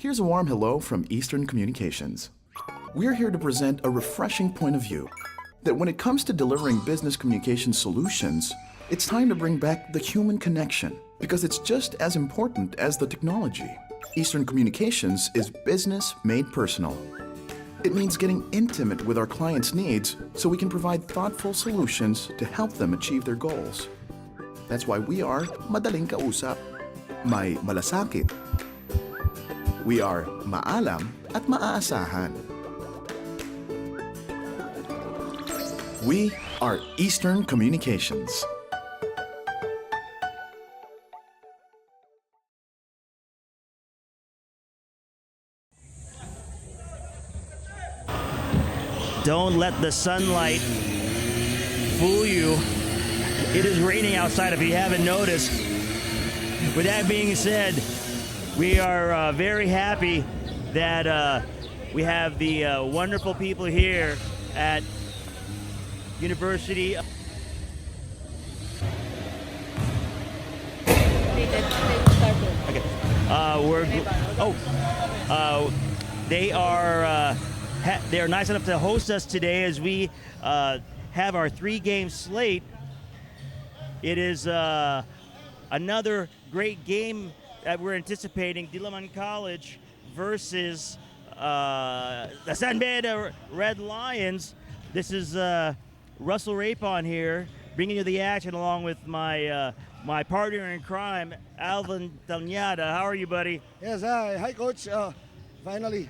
Here's a warm hello from Eastern Communications. We're here to present a refreshing point of view that when it comes to delivering business communication solutions, it's time to bring back the human connection because it's just as important as the technology. Eastern Communications is business made personal. It means getting intimate with our clients' needs so we can provide thoughtful solutions to help them achieve their goals. That's why we are madaling kausap, may malasakit. We are maalam at maaasahan. We are Eastern Communications. Don't let the sunlight fool you. It is raining outside if you haven't noticed. With that being said, we are very happy that we have the wonderful people here at University. Okay. They are nice enough to host us today as we have our 3-game slate. It is another great game that we're anticipating. Diliman College versus the San Beda Red Lions. This is Russell Rapon here, bringing you the action along with my my partner in crime, Alvin Tanyada. How are you, buddy? Yes, hi, Coach. Finally.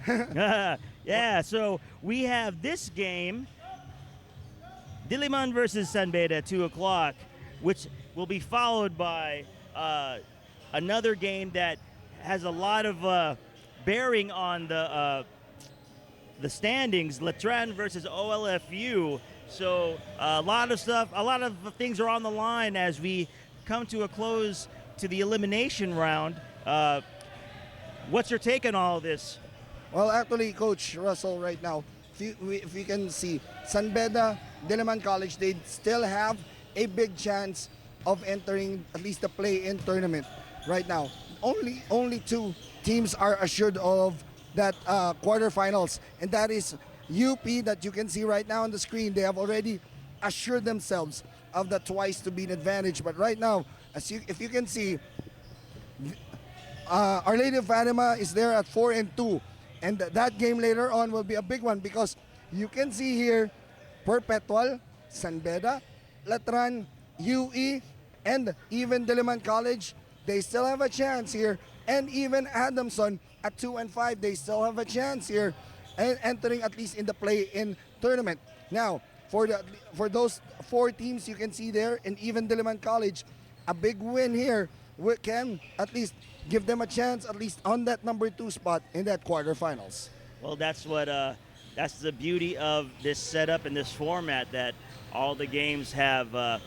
Yeah, so we have this game, Diliman versus San Beda at 2 o'clock, which will be followed by another game that has a lot of bearing on the standings, Letran versus OLFU. So a lot of stuff, a lot of things are on the line as we come to a close to the elimination round. What's your take on all of this? Well, actually, Coach Russell, right now, if you can see, San Beda, Diliman College, they still have a big chance of entering at least the play-in tournament right now. Only 2 teams are assured of that quarterfinals, and that is UP that you can see right now on the screen. They have already assured themselves of the twice to beat advantage. But right now, if you can see, Our Lady of Fatima is there at 4-2. And that game later on will be a big one because you can see here Perpetual, San Beda, Letran, UE, and even Diliman College. They still have a chance here. And even Adamson at 2-5, they still have a chance here and entering at least in the play-in tournament. Now, for those 4 teams you can see there, and even Diliman College, a big win here can at least give them a chance at least on that number 2 spot in that quarterfinals. Well, that's the beauty of this setup and this format, that all the games have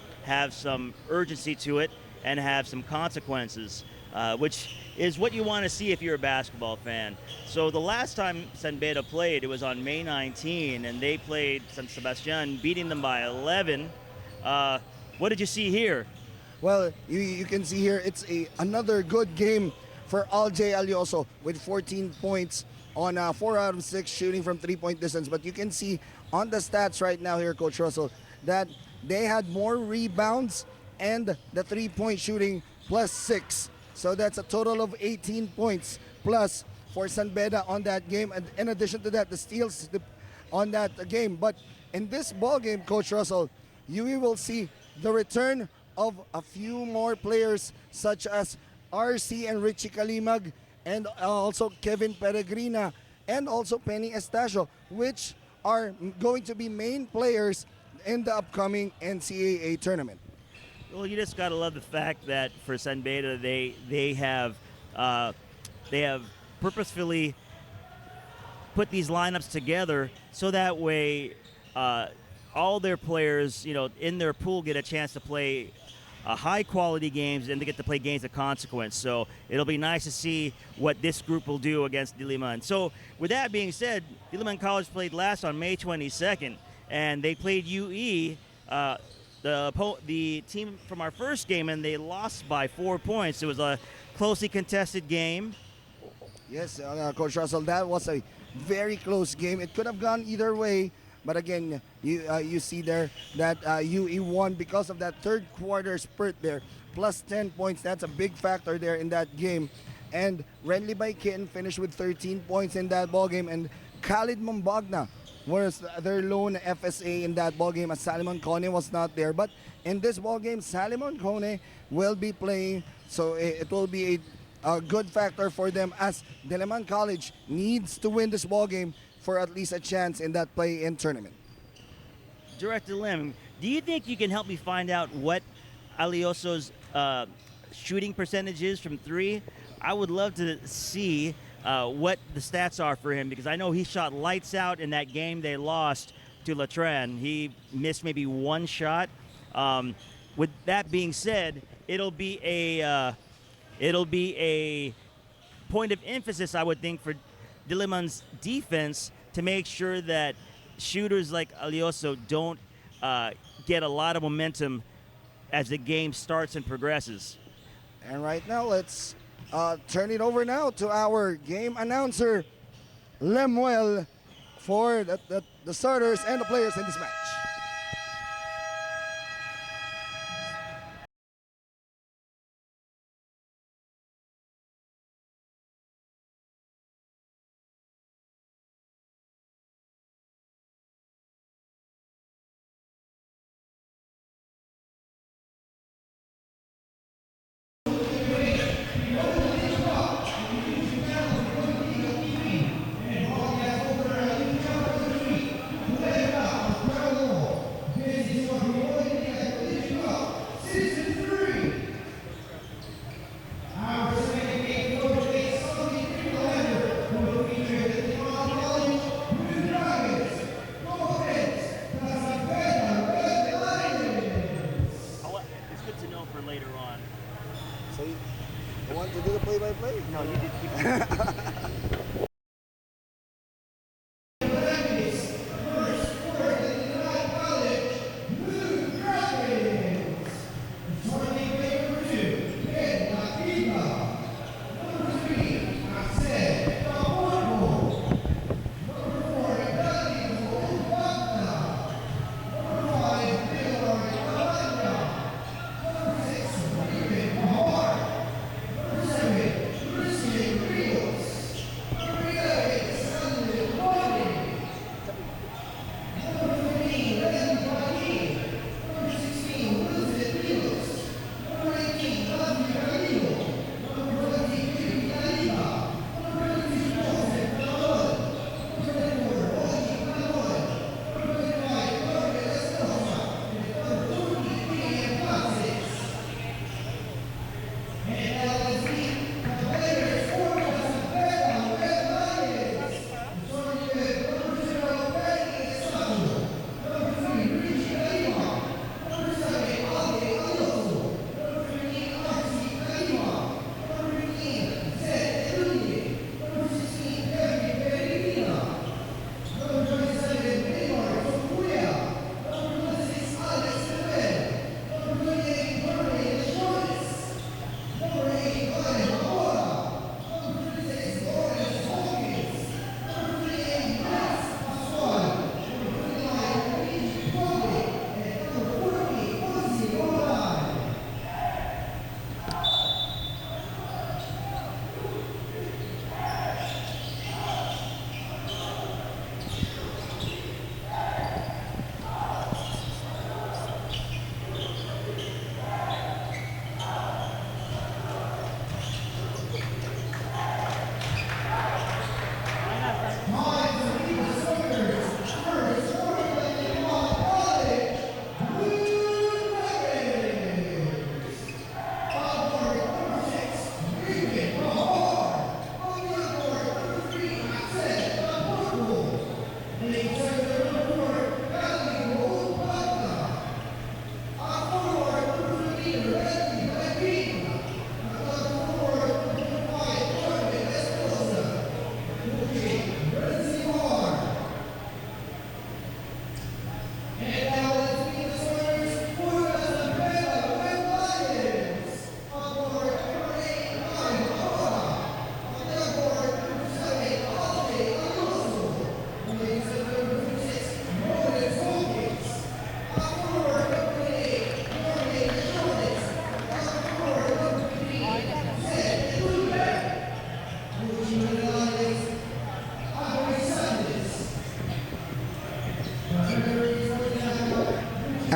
some urgency to it and have some consequences, which is what you want to see if you're a basketball fan. So the last time San Beda played, it was on May 19, and they played San Sebastian, beating them by 11. What did you see here? Well, you can see here it's another good game for Alj Alioso with 14 points on 4 out of 6 shooting from 3-point distance. But you can see on the stats right now here, Coach Russell, that they had more rebounds and the 3-point shooting plus 6. So that's a total of 18 points plus for San Beda on that game. And in addition to that, the steals on that game. But in this ball game, Coach Russell, you will see the return of a few more players such as RC and Richie Kalimag, and also Kevin Peregrina, and also Penny Estacio, which are going to be main players in the upcoming NCAA tournament. Well, you just gotta love the fact that for San Beda, they have purposefully put these lineups together so that way all their players, in their pool get a chance to play high quality games, and they get to play games of consequence. So it'll be nice to see what this group will do against Diliman. So with that being said, Diliman College played last on May 22nd, and they played UE, the team from our first game, and they lost by 4 points. It was a closely contested game. Yes, Coach Russell, that was a very close game. It could have gone either way, but again, you see there that UE won because of that third quarter spurt there, plus 10 points. That's a big factor there in that game. And Renly Baikin finished with 13 points in that ball game, and Khalid Mombagna was their lone FSA in that ball game, as Salomon Kone was not there. But in this ball game, Salomon Kone will be playing, so it will be a good factor for them, as Diliman College needs to win this ball game for at least a chance in that play-in tournament. Director Lim, do you think you can help me find out what Alioso's shooting percentage is from three? I would love to see what the stats are for him, because I know he shot lights out in that game they lost to Latran. He missed maybe one shot. With that being said, it'll be a point of emphasis, I would think, for Diliman's defense to make sure that shooters like Alioso don't get a lot of momentum as the game starts and progresses. And right now, let's turn it over now to our game announcer, Lemuel, for the starters and the players in this match. It's good to know for later on. So you want to do the play-by-play? No, you did.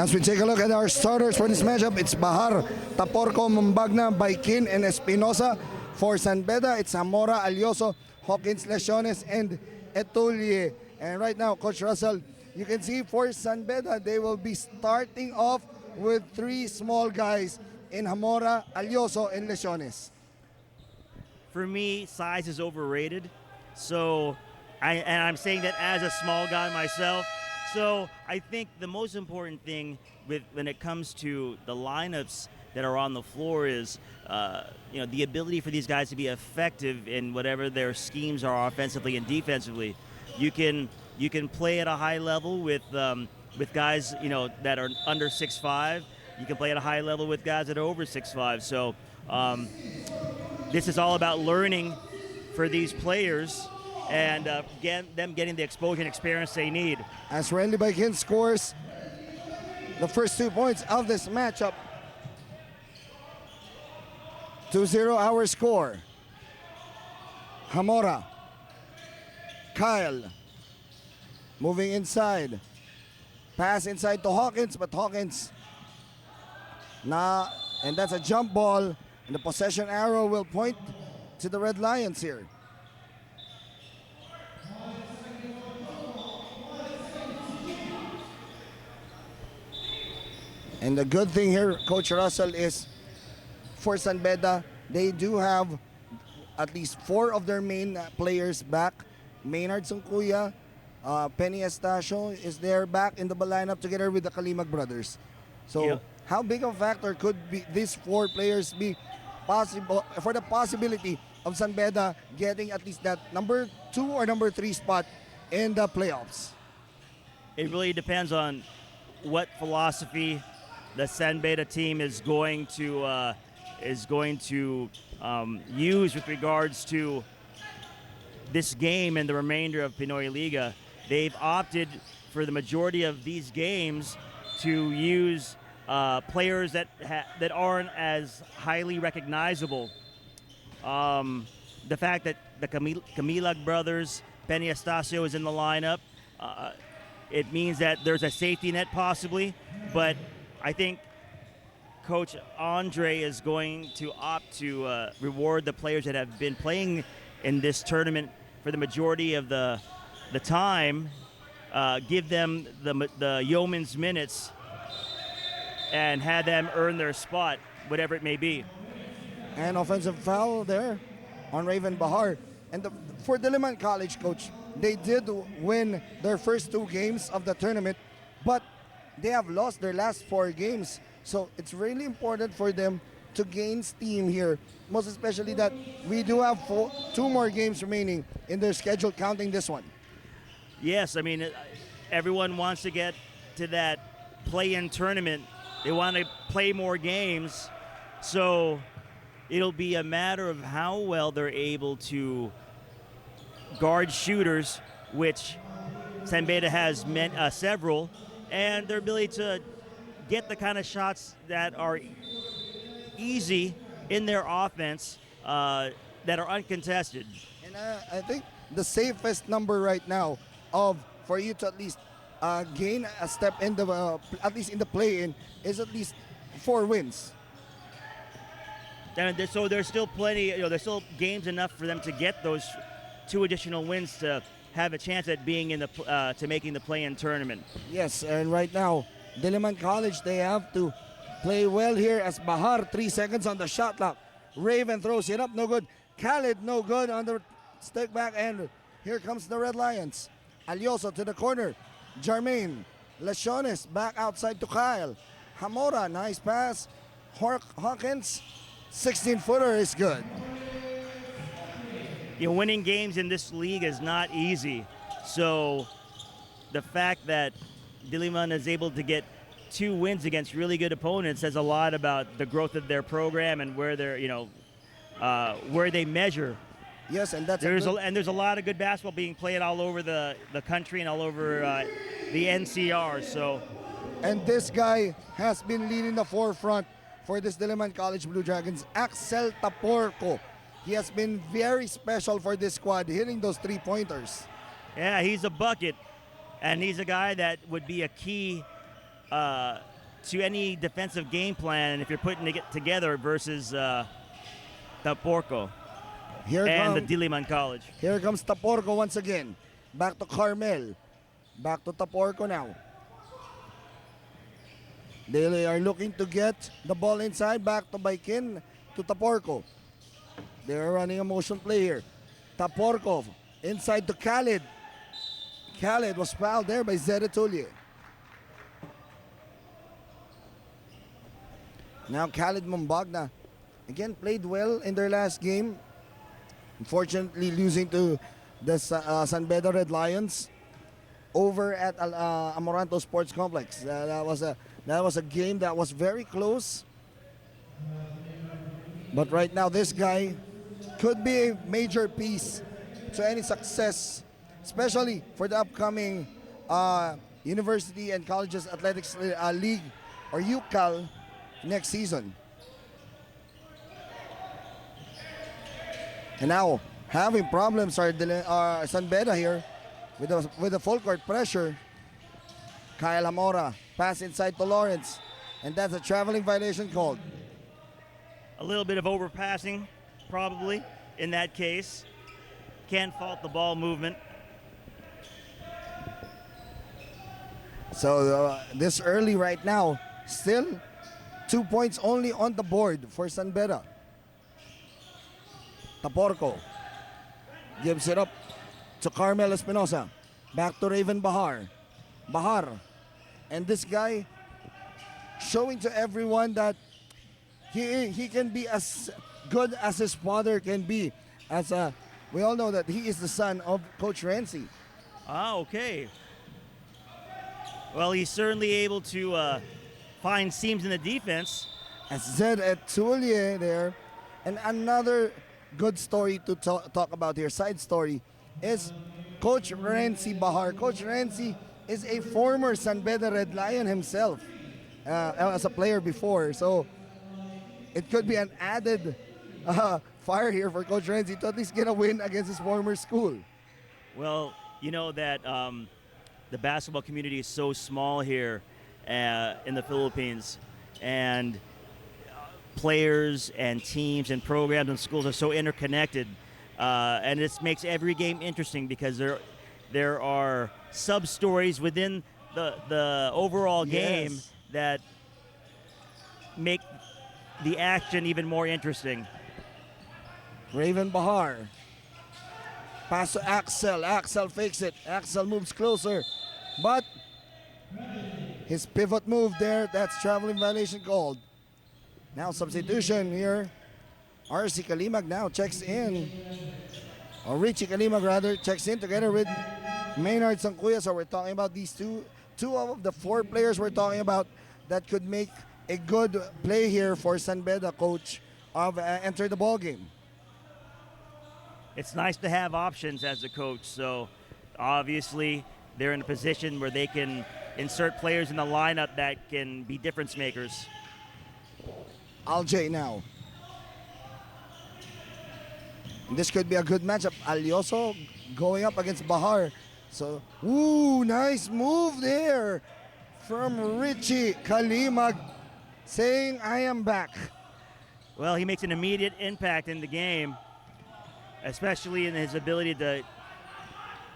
As we take a look at our starters for this matchup, it's Bahar, Taporco, Mambagna, Baikin, and Espinosa. For San Beda, it's Zamora, Alioso, Hawkins, Lesiones, and Etulie. And right now, Coach Russell, you can see for San Beda, they will be starting off with 3 small guys in Zamora, Alioso, and Lesiones. For me, size is overrated. So, I'm saying that as a small guy myself. So I think the most important thing when it comes to the lineups that are on the floor is, the ability for these guys to be effective in whatever their schemes are offensively and defensively. You can play at a high level with guys that are under 6'5". You can play at a high level with guys that are over 6'5". So this is all about learning for these players and them getting the exposure and experience they need. As Randy Baikin scores the first 2 points of this matchup. 2-0 our score. Zamora. Kyle. Moving inside. Pass inside to Hawkins, but Hawkins. And that's a jump ball. And the possession arrow will point to the Red Lions here. And the good thing here, Coach Russell, is for San Beda, they do have at least 4 of their main players back. Maynard Sungkuya, Penny Estacio is there back in the lineup together with the Kalimag brothers. So how big of a factor could these 4 players be possible for the possibility of San Beda getting at least that number 2 or number 3 spot in the playoffs? It really depends on what philosophy the San Beda team is going to use with regards to this game and the remainder of Pinoy Liga. They've opted for the majority of these games to use players that aren't as highly recognizable. The fact that the Camilag brothers, Penny Estacio is in the lineup, it means that there's a safety net possibly, but I think Coach Andre is going to opt to reward the players that have been playing in this tournament for the majority of the time, give them the yeoman's minutes, and have them earn their spot, whatever it may be. And offensive foul there on Raven Bahar. And for Diliman College, Coach, they did win their first 2 games of the tournament, but they have lost their last 4 games. So it's really important for them to gain steam here, most especially that we do have 2 more games remaining in their schedule, counting this one. Yes, I mean, everyone wants to get to that play-in tournament. They want to play more games. So it'll be a matter of how well they're able to guard shooters, which San Beda has several, and their ability to get the kind of shots that are easy in their offense that are uncontested. And I think the safest number right now for you to at least gain a step in the at least in the play-in is at least 4 wins. And so there's still plenty, there's still games enough for them to get those 2 additional wins to have a chance at being in to making the play-in tournament. Yes, and right now, Diliman College, they have to play well here as Bahar, 3 seconds on the shot clock. Raven throws it up, no good. Khalid, no good on the stick back, and here comes the Red Lions. Alioso to the corner. Jermaine, Lesiones back outside to Kyle. Zamora, nice pass. Hawkins, 16-footer is good. Winning games in this league is not easy. So the fact that Diliman is able to get 2 wins against really good opponents says a lot about the growth of their program and where they're, where they measure. Yes, and there's a lot of good basketball being played all over the country and all over the NCR. So, and this guy has been leading the forefront for this Diliman College Blue Dragons, Axel Taporco. He has been very special for this squad, hitting those 3-pointers. Yeah, he's a bucket, and he's a guy that would be a key to any defensive game plan if you're putting it together versus Taporco and the Diliman College. Here comes Taporco once again. Back to Carmel. Back to Taporco now. They are looking to get the ball inside. Back to Baikin to Taporco. They're running a motion play here. Taporco inside to Khalid. Khalid was fouled there by Zeretulye. Now Khalid Mumbagna again played well in their last game. Unfortunately losing to the San Beda Red Lions over at Amoranto Sports Complex. That was a game that was very close. But right now this guy could be a major piece to any success, especially for the upcoming University and Colleges Athletics League or UCAL next season. And now having problems are San Beda here with the full court pressure. Kyle Amora pass inside to Lawrence, and that's a traveling violation called. A little bit of overpassing probably in that case. Can't fault the ball movement. So this early right now, still 2 points only on the board for San Beda. Taporco gives it up to Carmel Espinosa. Back to Raven Bahar. Bahar. And this guy showing to everyone that he can be as good as his father can be. We all know that he is the son of Coach Renzi. Ah, okay. Well, he's certainly able to find seams in the defense. As Zed Etulye there. And another good story to talk about here, side story, is Coach Renzi Bahar. Coach Renzi is a former San Beda Red Lion himself as a player before. So it could be an added fire here for Coach Renzi to at least get a win against his former school. Well, you know that the basketball community is so small here in the Philippines, and players and teams and programs and schools are so interconnected, and this makes every game interesting because there are sub-stories within the overall game that make the action even more interesting. Raven Bahar. Pass to Axel. Axel fakes it. Axel moves closer. But his pivot move there, that's traveling violation called. Now substitution here. RC Kalimag now checks in. Or Richie Kalimag rather checks in together with Maynard Sankuya. So we're talking about these two of the 4 players we're talking about that could make a good play here for San Beda, coach, of enter the ball game. It's nice to have options as a coach. So obviously they're in a position where they can insert players in the lineup that can be difference makers. Aljay now. This could be a good matchup. Alioso going up against Bahar. So, ooh, nice move there from Richie Kalimag saying, I am back. Well, he makes an immediate impact in the game, especially in his ability to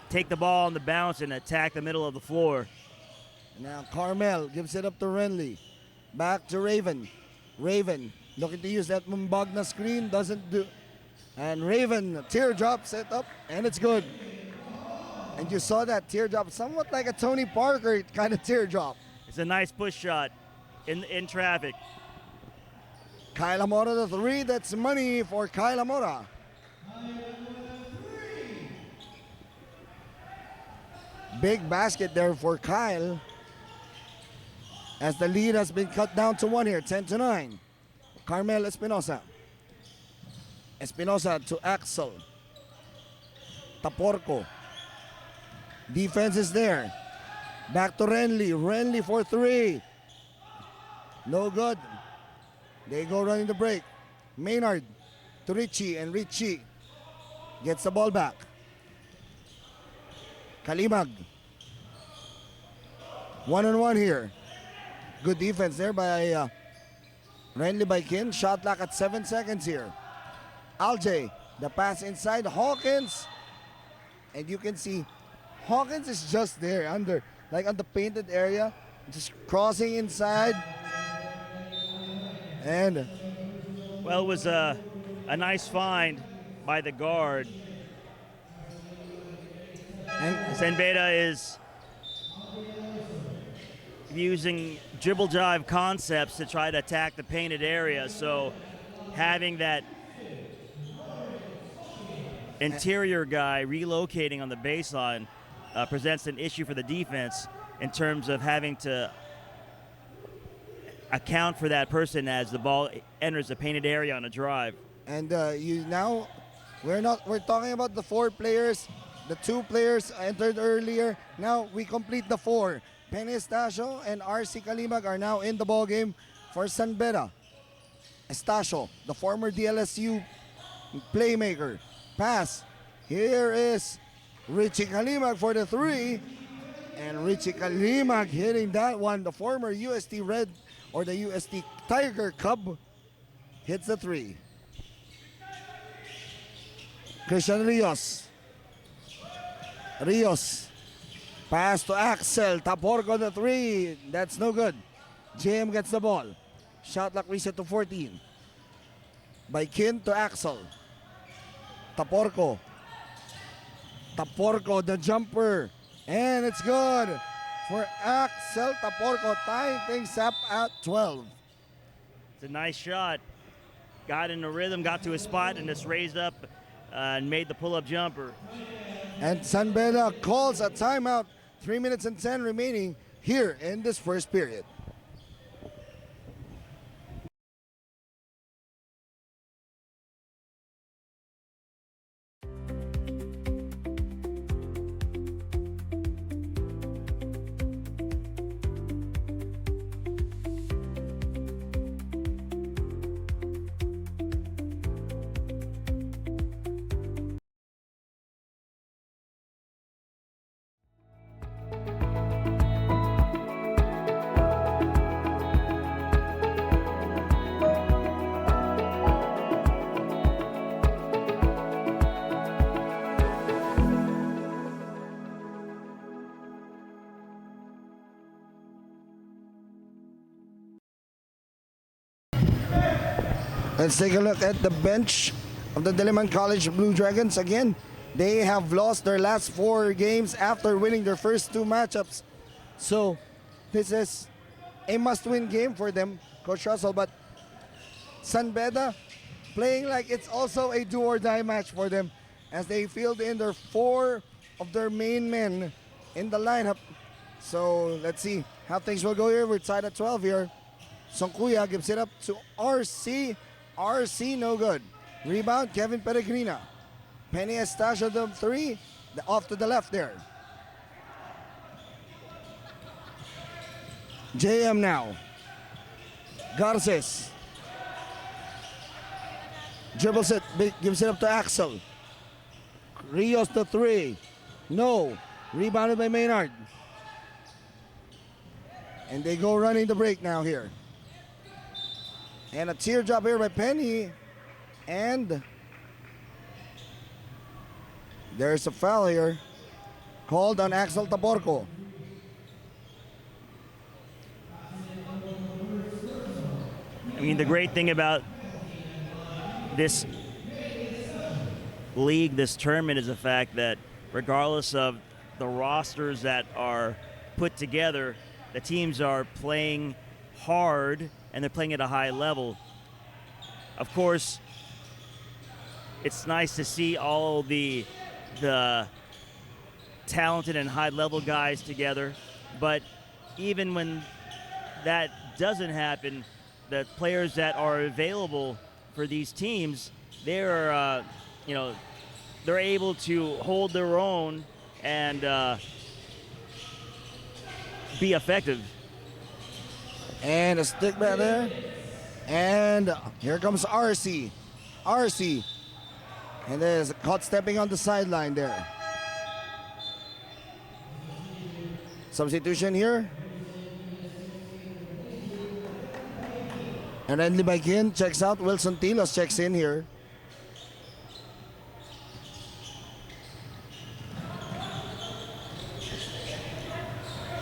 take the ball on the bounce and attack the middle of the floor. Now Carmel gives it up to Renly. Back to Raven. Raven looking to use that Mumbagna screen. Doesn't do. And Raven, teardrop set up, and it's good. And you saw that teardrop, somewhat like a Tony Parker kind of teardrop. It's a nice push shot in traffic. Kyle Amora the 3. That's money for Kyle Amora. Big basket there for Kyle. As the lead has been cut down to 1 here, 10-9. Carmel Espinosa. Espinosa to Axel. Taporco. Defense is there. Back to Renly. Renly for 3. No good. They go running the break. Maynard to Richie, and Richie gets the ball back. Kalimag. 1-on-1 here. Good defense there by Renly by Kin. Shot clock at 7 seconds here. Aljay, the pass inside. Hawkins. And you can see Hawkins is just there under, like on the painted area. Just crossing inside. And Well, it was a nice find by the guard. and Senbeda is using dribble drive concepts to try to attack the painted area. So having that interior guy relocating on the baseline presents an issue for the defense in terms of having to account for that person as the ball enters the painted area on a drive. And we're talking about the 4 players. The 2 players entered earlier. Now we complete the 4. Penny Estacio and RC Kalimag are now in the ball game for San Beda. Estacio, the former DLSU playmaker. Pass. Here is Richie Kalimag for the 3. And Richie Kalimag hitting that one. The former UST Red or the UST Tiger Cub hits the 3. Christian Rios. Pass to Axel. Taporco the 3. That's no good. JM gets the ball. Shot clock reset to 14. By Kin to Axel. Taporco, the jumper. And it's good for Axel Taporco, tying things up at 12. It's a nice shot. Got in the rhythm, got to his spot, and just raised up and made the pull-up jumper. And San Beda calls a timeout. 3 minutes and 10 remaining here in this first period. Let's take a look at the bench of the Diliman College Blue Dragons. Again, they have lost their last 4 games after winning their first 2 matchups. So this is a must-win game for them, Coach Russell. But San Beda playing like it's also a do-or-die match for them as they filled in their 4 of their main men in the lineup. So let's see how things will go here. We're tied at 12 here. Songkuya gives it up to RC. RC no good. Rebound, Kevin Peregrina. Penny Estacio the 3. Off to the left there. JM now. Garces. Dribbles it, gives it up to Axel. Rios the 3. No. Rebounded by Maynard. And they go running the break now here. And a teardrop here by Penny. And there's a foul here called on Axel Taporco. I mean, the great thing about this league, this tournament, is the fact that regardless of the rosters that are put together, the teams are playing hard and they're playing at a high level. Of course, it's nice to see all the talented and high-level guys together, but even when that doesn't happen, the players that are available for these teams, they're they're able to hold their own and be effective. And a stick back there. And here comes RC. RC. And there's a caught stepping on the sideline there. Substitution here. And Renly Baikin checks out. Wilson Tilos checks in here.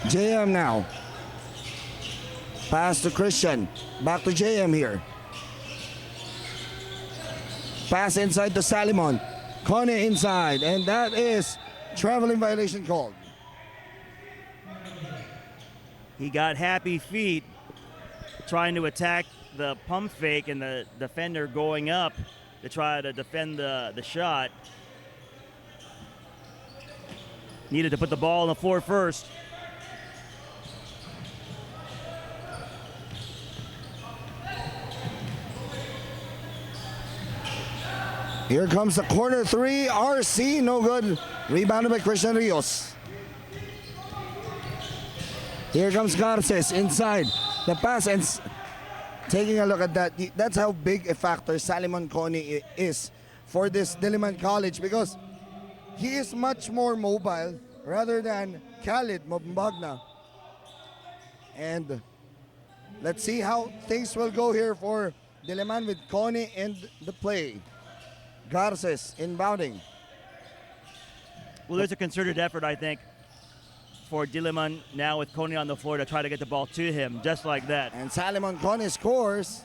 JM now. Pass to Christian. Back to JM here. Pass inside to Salimon. Kone inside. And that is traveling violation called. He got happy feet trying to attack the pump fake and the defender going up to try to defend the shot. Needed to put the ball on the floor first. Here comes the corner three. RC, no good. Rebounded by Christian Rios. Here comes Garces inside. The pass and taking a look at that. That's how big a factor Salimon Kone is for this Diliman College, because he is much more mobile rather than Khalid Mbagna. And let's see how things will go here for Diliman with Kone in the play. Garces inbounding. Well, there's a concerted effort, I think, for Diliman now with Kone on the floor to try to get the ball to him, just like that. And Salimon Kone scores.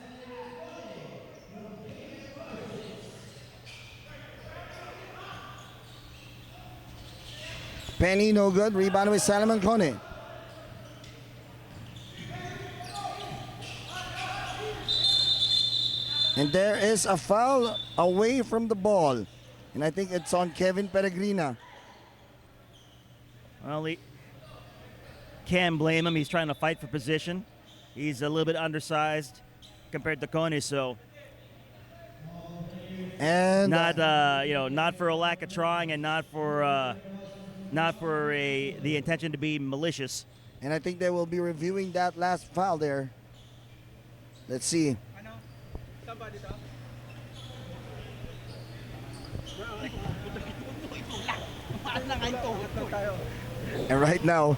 Penny, no good. Rebound with Salimon Kone. And there is a foul away from the ball. And I think it's on Kevin Peregrina. Well, he can't blame him. He's trying to fight for position. He's a little bit undersized compared to Kone, so And not not for a lack of trying, and not for the intention to be malicious. and I think they will be reviewing that last foul there. Let's see. And right now,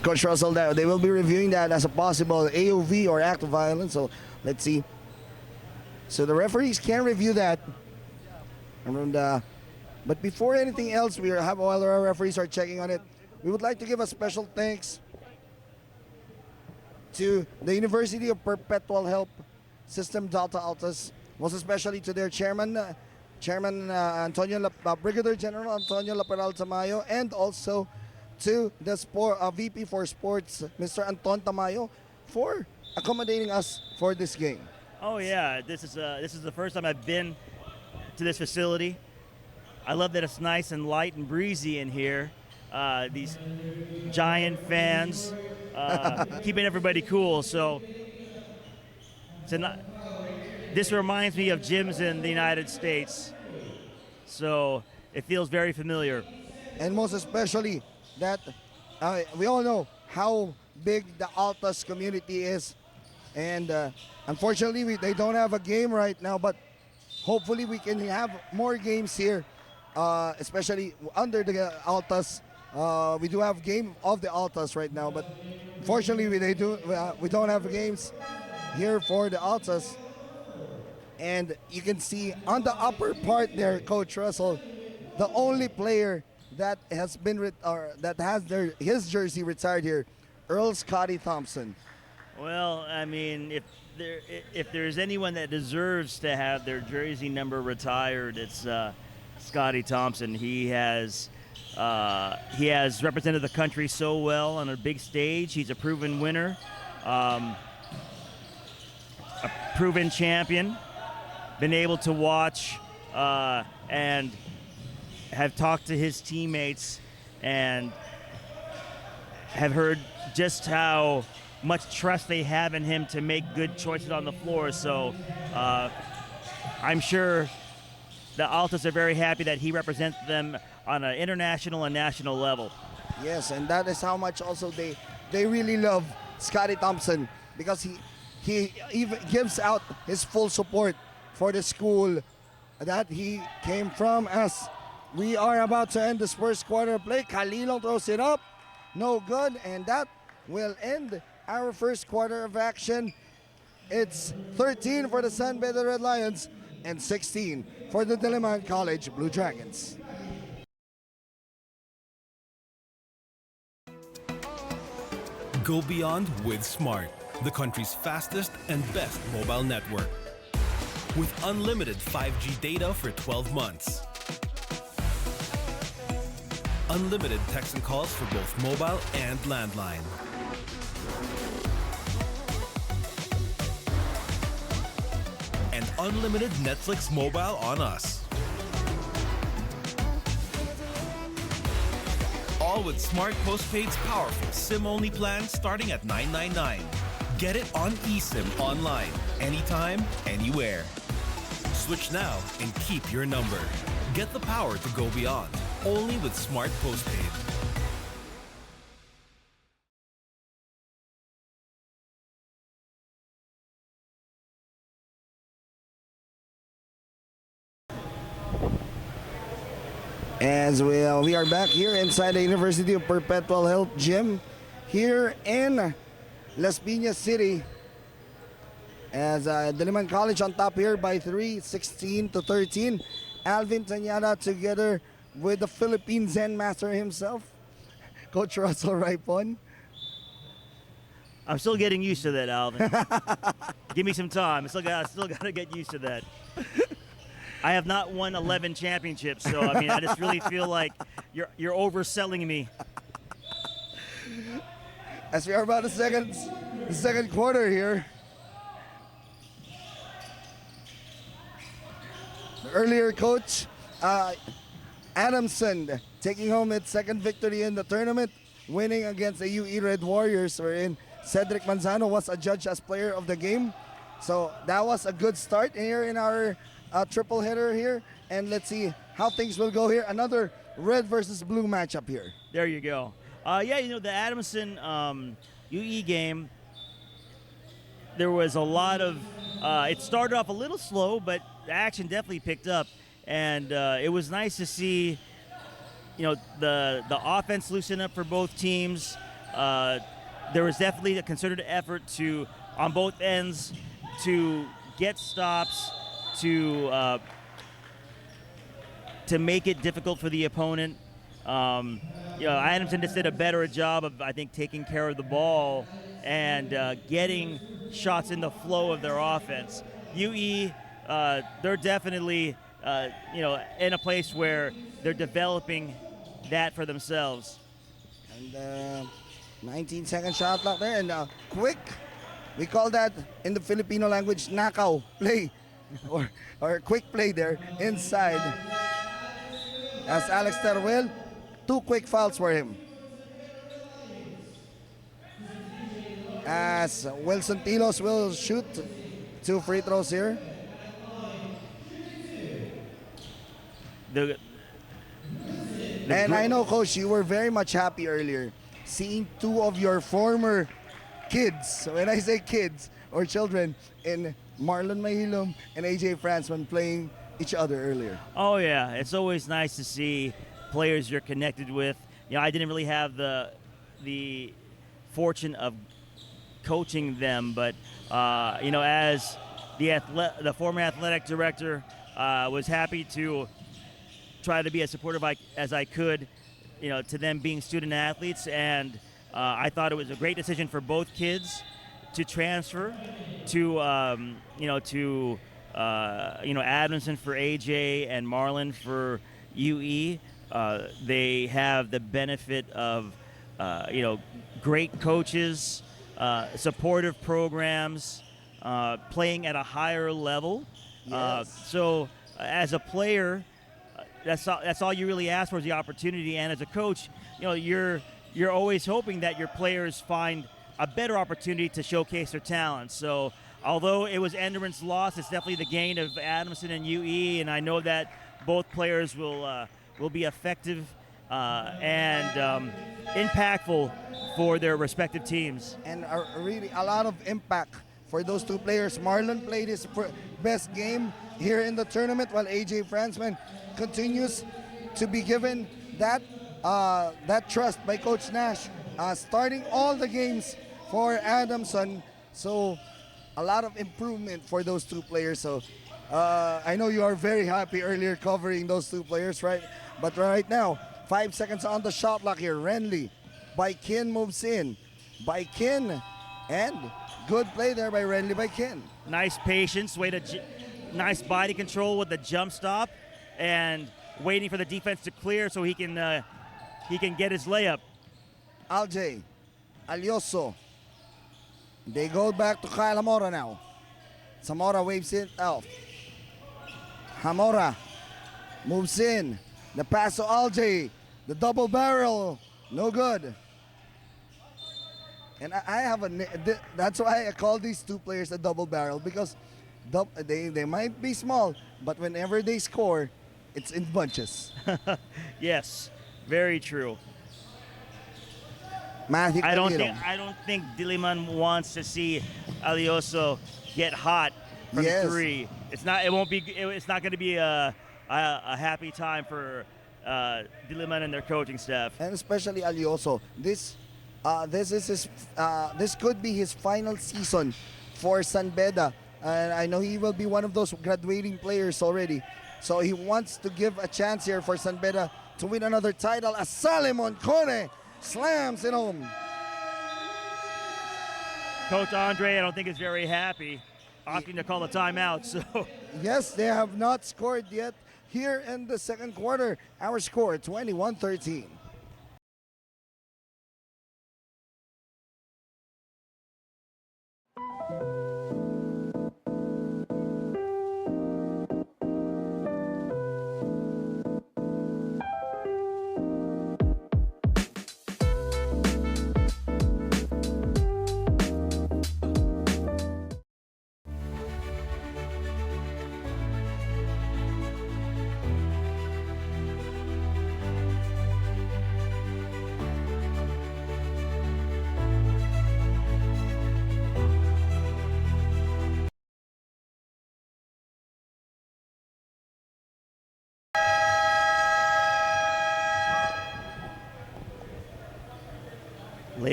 Coach Russell, they will be reviewing that as a possible AOV or act of violence. So let's see. So the referees can review that. And, but before anything else, while our referees are checking on it, we would like to give a special thanks to the University of Perpetual Help System DALTA Altas, most especially to their chairman, Brigadier General Antonio Laperal Tamayo, and also to the VP for Sports, Mr. Anton Tamayo, for accommodating us for this game. Oh yeah, this is the first time I've been to this facility. I love that it's nice and light and breezy in here. These giant fans keeping everybody cool. So this reminds me of gyms in the United States. So it feels very familiar. And most especially that we all know how big the Altas community is. And unfortunately, they don't have a game right now, but hopefully we can have more games here, especially under the Altas. We do have game of the Altas right now, but unfortunately we don't have games here for the Altas. And you can see on the upper part there, Coach Russell, the only player that has been that has his jersey retired here, Earl Scotty Thompson. Well, I mean, if there's anyone that deserves to have their jersey number retired, it's Scotty Thompson. He has represented the country so well on a big stage. He's a proven winner, a proven champion. Been able to watch and have talked to his teammates and have heard just how much trust they have in him to make good choices on the floor. So I'm sure the Altas are very happy that he represents them on an international and national level. Yes, and that is how much also they really love Scotty Thompson, because he even gives out his full support for the school that he came from. As we are about to end this first quarter play, Kalilong throws it up, no good, and that will end our first quarter of action. It's 13 for the San Pedro Red Lions and 16 for the Diliman College Blue Dragons. Go beyond with Smart, the country's fastest and best mobile network. With unlimited 5G data for 12 months. Unlimited text and calls for both mobile and landline. And unlimited Netflix mobile on us. All with Smart Postpaid's powerful SIM-only plan starting at $999. Get it on eSIM online, anytime, anywhere. Switch now and keep your number. Get the power to go beyond, only with Smart Postpaid. As we are back here inside the University of Perpetual Health Gym here in Las Piñas City. As Diliman College on top here by 3, 16-13. Alvin Tanyada together with the Philippine Zen Master himself, Coach Russell Ripon. I'm still getting used to that, Alvin. Give me some time. I still got to get used to that. I have not won 11 championships, so I mean, I just really feel like you're overselling me. As we are about the second quarter here. Earlier, Coach Adamson taking home its second victory in the tournament, winning against the UE Red Warriors, wherein Cedric Manzano was adjudged as player of the game. So that was a good start here in our triple header here, and let's see how things will go here. Another red versus blue matchup here. There you go. Yeah, you know, the Adamson UE game, there was a lot of, it started off a little slow, but the action definitely picked up, and it was nice to see, you know, the offense loosen up for both teams. There was definitely a concerted effort on both ends to get stops, to make it difficult for the opponent. You know, Adamson just did a better job of, I think, taking care of the ball and getting shots in the flow of their offense. UE, they're definitely, you know, in a place where they're developing that for themselves. And 19-second shot clock there, and quick. We call that in the Filipino language, nakaw play, or quick play there inside. As Alex Teruel, 2 quick fouls for him. As Wilson Tilos will shoot 2 free throws here. And I know, Coach, you were very much happy earlier seeing 2 of your former kids, when I say kids or children, in Marlon Mahilom and AJ Fransman playing each other earlier. Oh yeah, it's always nice to see players you're connected with. You know, I didn't really have the fortune of coaching them, but you know, as the former athletic director, was happy to try to be as supportive as I could, you know, to them being student athletes, and I thought it was a great decision for both kids to transfer to you know, to you know, Adamson for AJ and Marlon for UE. They have the benefit of you know, great coaches, supportive programs, playing at a higher level. Yes. So as a player, that's all you really ask for is the opportunity. And as a coach, you know, you're always hoping that your players find a better opportunity to showcase their talents. So although it was Enderman's loss, it's definitely the gain of Adamson and UE, and I know that both players will be effective and impactful for their respective teams. And really a lot of impact for those 2 players. Marlon played his best game here in the tournament, while AJ Fransman continues to be given that trust by Coach Nash, starting all the games for Adamson. So a lot of improvement for those two players. So I know you are very happy earlier covering those two players, right? But right now, 5 seconds on the shot clock here. Renly by Kin moves in. By Kin, and good play there by Renly by Kin. Nice patience, nice body control with the jump stop, and waiting for the defense to clear so he can get his layup. Alj, Alioso. They go back to Kyle Hamora now. Zamora waves it out. Hamora moves in. The pass to Alj. The double barrel. No good. And I have that's why I call these two players a double barrel, because they might be small, but whenever they score, it's in bunches. Yes, very true. Matthew I don't Calero. think Diliman wants to see Alioso get hot from three. It's not going to be a happy time for Diliman and their coaching staff, and especially Alioso. This could be his final season for San Beda, and I know he will be one of those graduating players already. So he wants to give a chance here for San Beda to win another title, as Salimon Kone slams it home. Coach Andre, I don't think is very happy, opting to call a timeout. So yes, they have not scored yet here in the second quarter. Our score 21-13.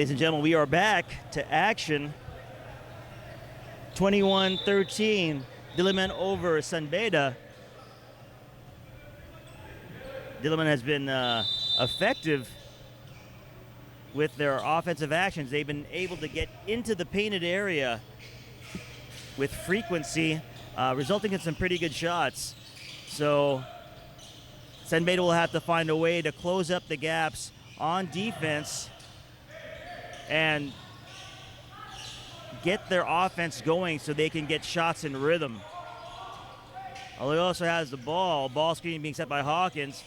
ladies and gentlemen, we are back to action. 21-13, Diliman over San Beda. Diliman has been effective with their offensive actions. They've been able to get into the painted area with frequency, resulting in some pretty good shots. So San Beda will have to find a way to close up the gaps on defense and get their offense going so they can get shots in rhythm. He also has the ball screen being set by Hawkins.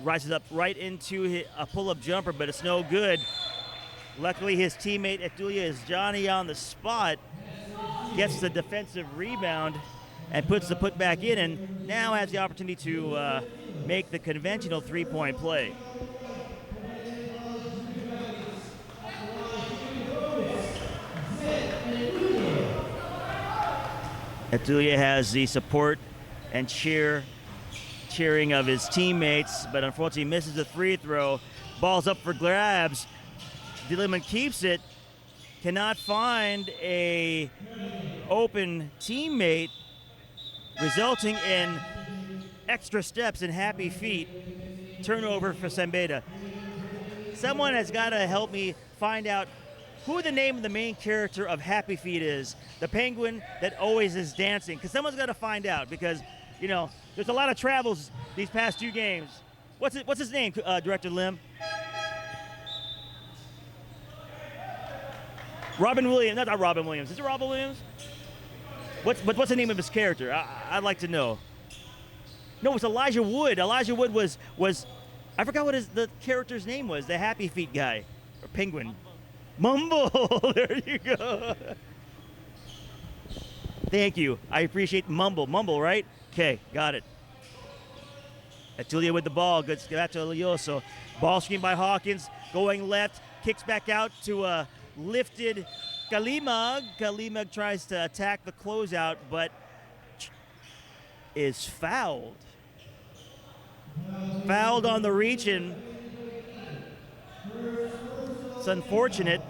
Rises up right into a pull-up jumper, but it's no good. Luckily, his teammate Etulia is Johnny on the spot, gets the defensive rebound and puts the putback in, and now has the opportunity to make the conventional three-point play. Etulia has the support and cheering of his teammates, but unfortunately misses the free throw. Ball's up for grabs. Diliman keeps it, cannot find a open teammate, resulting in extra steps and happy feet. Turnover for San Beda. Someone has got to help me find out who the name of the main character of Happy Feet is, the penguin that always is dancing, because someone's got to find out, because, you know, there's a lot of travels these past two games. What's his name, Director Lim? Robin Williams, not Robin Williams. Is it Robin Williams? What's the name of his character? I'd like to know. No, it's Elijah Wood. Elijah Wood was I forgot what the character's name was, the Happy Feet guy, or penguin. Mumble, there you go. Thank you, I appreciate Mumble, right? Okay, got it. Etulia with the ball, good back to Alioso. Ball screen by Hawkins, going left, kicks back out to a lifted Kalimag. Kalimag tries to attack the closeout, but is fouled. Fouled on the reach, and it's unfortunate.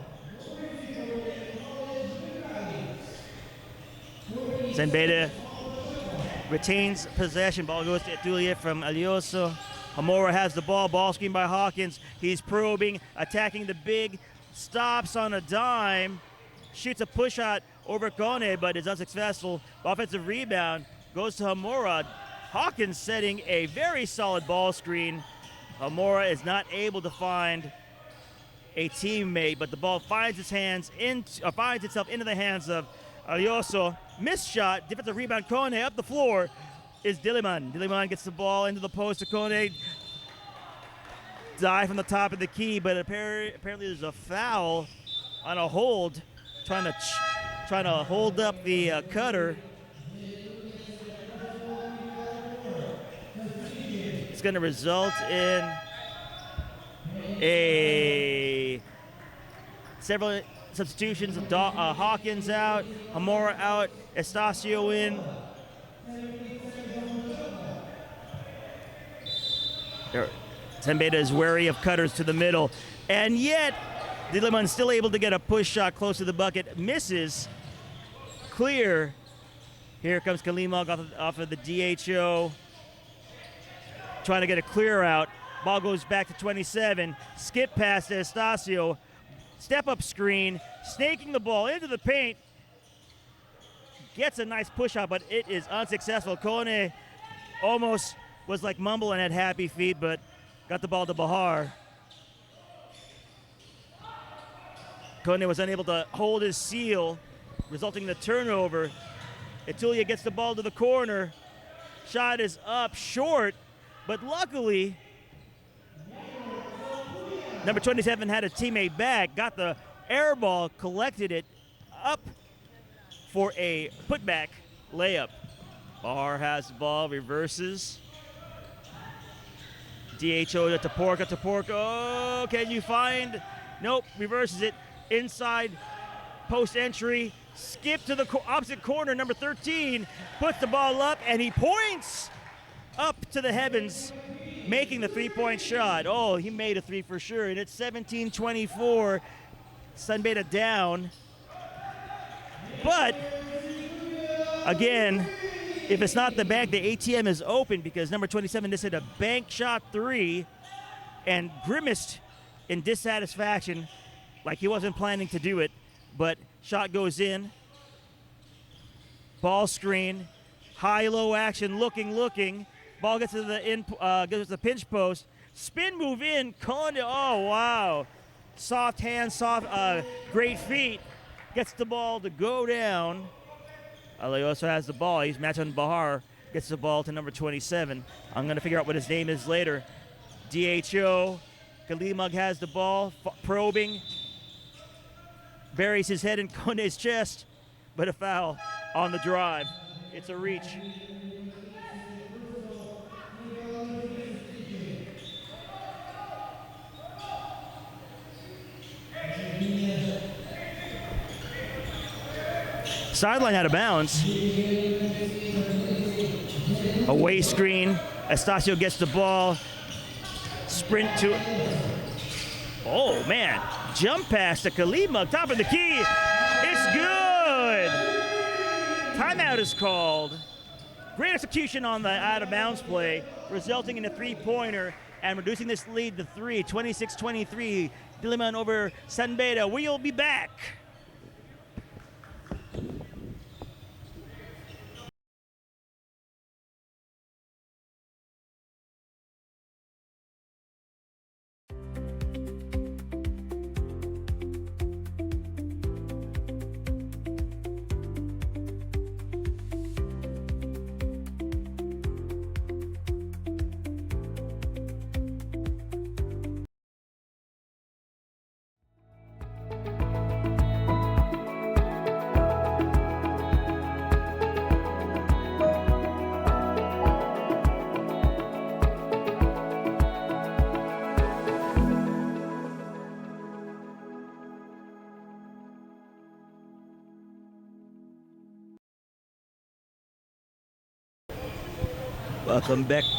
San Beda retains possession. Ball goes to Etulia from Alioso. Hamora has the ball. Ball screen by Hawkins. He's probing, attacking the big. Stops on a dime. Shoots a push shot over Kone, but is unsuccessful. Offensive rebound goes to Hamora. Hawkins setting a very solid ball screen. Hamora is not able to find a teammate, but the ball finds itself into the hands of Alioso. Missed shot, defensive rebound. Kone up the floor is Diliman. Diliman gets the ball into the post to Kone. Dive from the top of the key, but apparently there's a foul on a hold, trying to hold up the cutter. It's going to result in several substitutions. Hawkins out, Hamora out, Estacio in. San Beda is wary of cutters to the middle, and yet Diliman still able to get a push shot close to the bucket. Misses. Clear. Here comes Kalimog off of the DHO. Trying to get a clear out. Ball goes back to 27. Skip pass to Estacio. Step up screen. Snaking the ball into the paint. Gets a nice push out, but it is unsuccessful. Kone almost was like Mumble and had happy feet, but got the ball to Bahar. Kone was unable to hold his seal, resulting in the turnover. Etulia gets the ball to the corner. Shot is up short, but luckily, number 27 had a teammate back, got the air ball, collected it up for a putback layup. Bahar has the ball, reverses. DHO to Taporca. Taporca, can you find? Nope, reverses it. Inside post entry. Skip to the opposite corner. Number 13 puts the ball up, and he points up to the heavens, making the three-point shot. Oh, he made a three for sure, and it's 17-24. San Beda down. But, again, if it's not the bank, the ATM is open because number 27 just hit a bank shot three and grimaced in dissatisfaction like he wasn't planning to do it. But shot goes in. Ball screen. High-low action, looking. Ball gets to the pinch post. Spin move in. Kone, oh, wow. Soft hands, great feet. Gets the ball to go down. Alioso has the ball. He's matching Bahar. Gets the ball to number 27. I'm going to figure out what his name is later. DHO. Kalimug has the ball. Probing. Buries his head in Kone's chest. But a foul on the drive. It's a reach. Sideline out of bounds. Away screen. Estacio gets the ball. Sprint to. Oh, man. Jump pass to Kalimug. Top of the key. It's good. Timeout is called. Great execution on the out of bounds play, resulting in a three-pointer and reducing this lead to 26-23. Diliman over San Beda. We'll be back.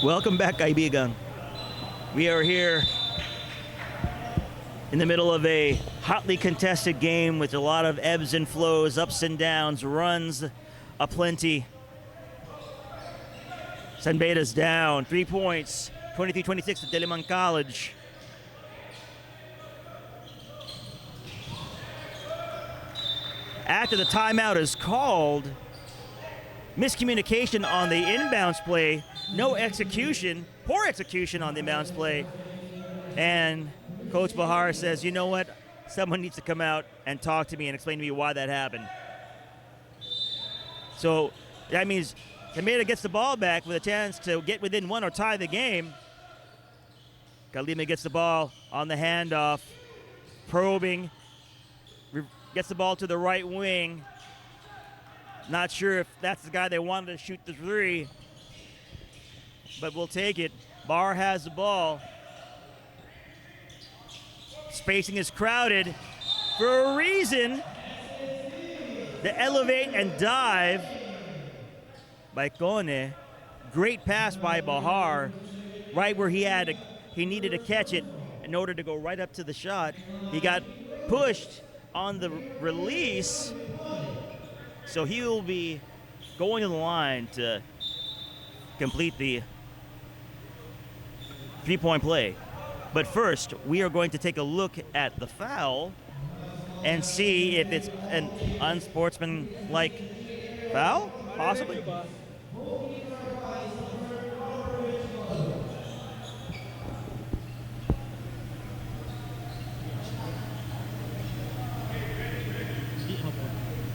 Welcome back, kaibigan. We are here in the middle of a hotly contested game with a lot of ebbs and flows, ups and downs, runs aplenty. San Beda's down 3 points, 23-26 to Diliman College. After the timeout is called, miscommunication on the inbounds play, no execution, poor execution on the inbounds play, and Coach Bahar says, you know what, someone needs to come out and talk to me and explain to me why that happened. So that means Kameda gets the ball back with a chance to get within one or tie the game. Kalima gets the ball on the handoff, probing, gets the ball to the right wing. Not sure if that's the guy they wanted to shoot the three, but we'll take it. Barr has the ball. Spacing is crowded for a reason. The elevate and dive by Kone. Great pass by Bahar, right where he needed to catch it in order to go right up to the shot. He got pushed on the release, so he will be going to the line to complete the three-point play. But first, we are going to take a look at the foul and see if it's an unsportsmanlike foul, possibly.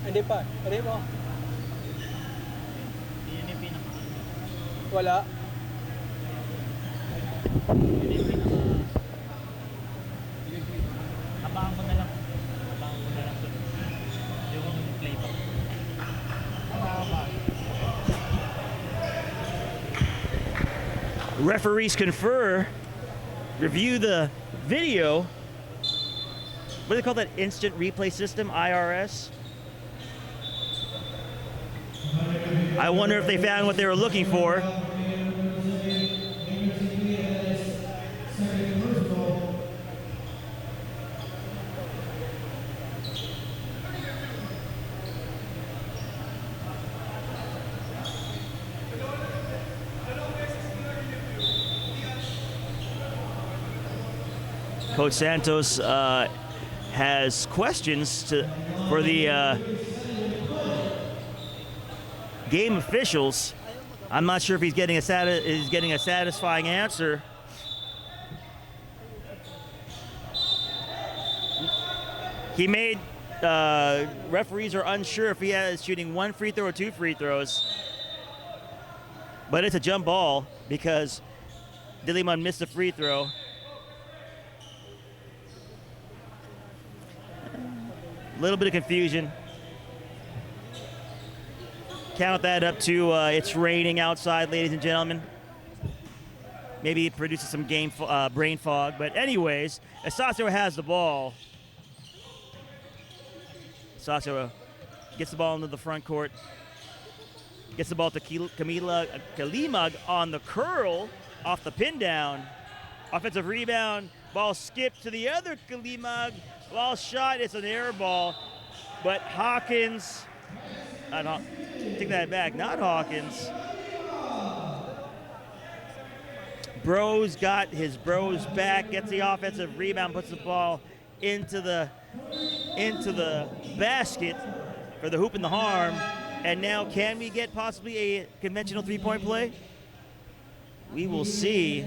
Hindi pa. Hindi mo. Wala. Abangan ko na lang. Yung playback. Referees confer, review the video. What do they call that? Instant replay system, IRS? I wonder if they found what they were looking for. Coach Santos has questions for the game officials. I'm not sure if he's getting a satisfying answer. He made referees are unsure if he is shooting one free throw or two free throws. But it's a jump ball because Diliman missed a free throw. A little bit of confusion. Count that up to it's raining outside, ladies and gentlemen. Maybe it produces some brain fog. But anyways, Estacio has the ball. Estacio gets the ball into the front court. Gets the ball to Kalimag on the curl off the pin down. Offensive rebound. Ball skipped to the other Kalimag. Ball shot. It's an air ball. But Hawkins, take that back, not Hawkins. Bros got his bros back, gets the offensive rebound, puts the ball into the basket for the hoop and the harm. And now can we get possibly a conventional three-point play? We will see.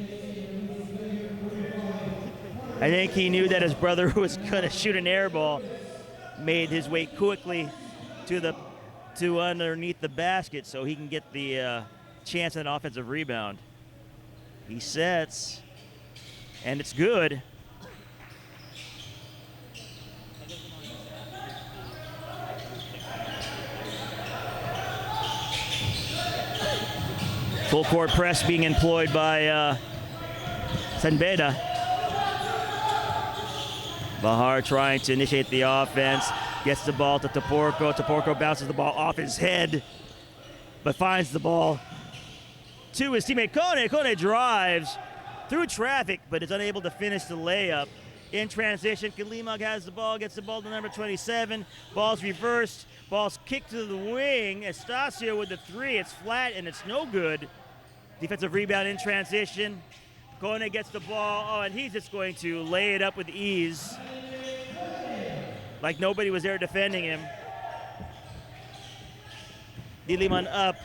I think he knew that his brother was gonna shoot an air ball, made his way quickly to underneath the basket so he can get the chance at an offensive rebound. He sets, and it's good. Full court press being employed by San Beda. Bahar trying to initiate the offense. Gets the ball to Toporco. Toporco bounces the ball off his head, but finds the ball to his teammate Kone. Kone drives through traffic, but is unable to finish the layup. in transition. Kalimag has the ball, gets the ball to number 27. Ball's reversed. Ball's kicked to the wing. Estacio with the three. It's flat and it's no good. Defensive rebound in transition. Kone gets the ball. Oh, and he's just going to lay it up with ease. Like nobody was there defending him. Diliman up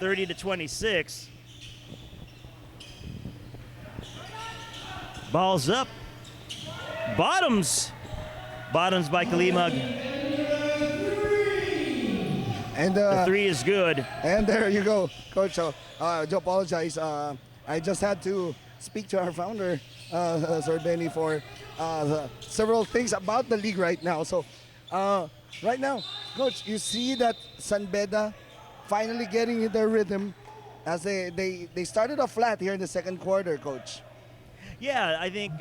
30-26. Ball's up. Bottoms by Kalimag. And The three is good. And there you go, Coach. So, I do apologize. I just had to speak to our founder, Sir Benny, for several things about the league right now. So, right now, Coach, you see that San Beda finally getting in their rhythm as they started off flat here in the second quarter, Coach. Yeah, I think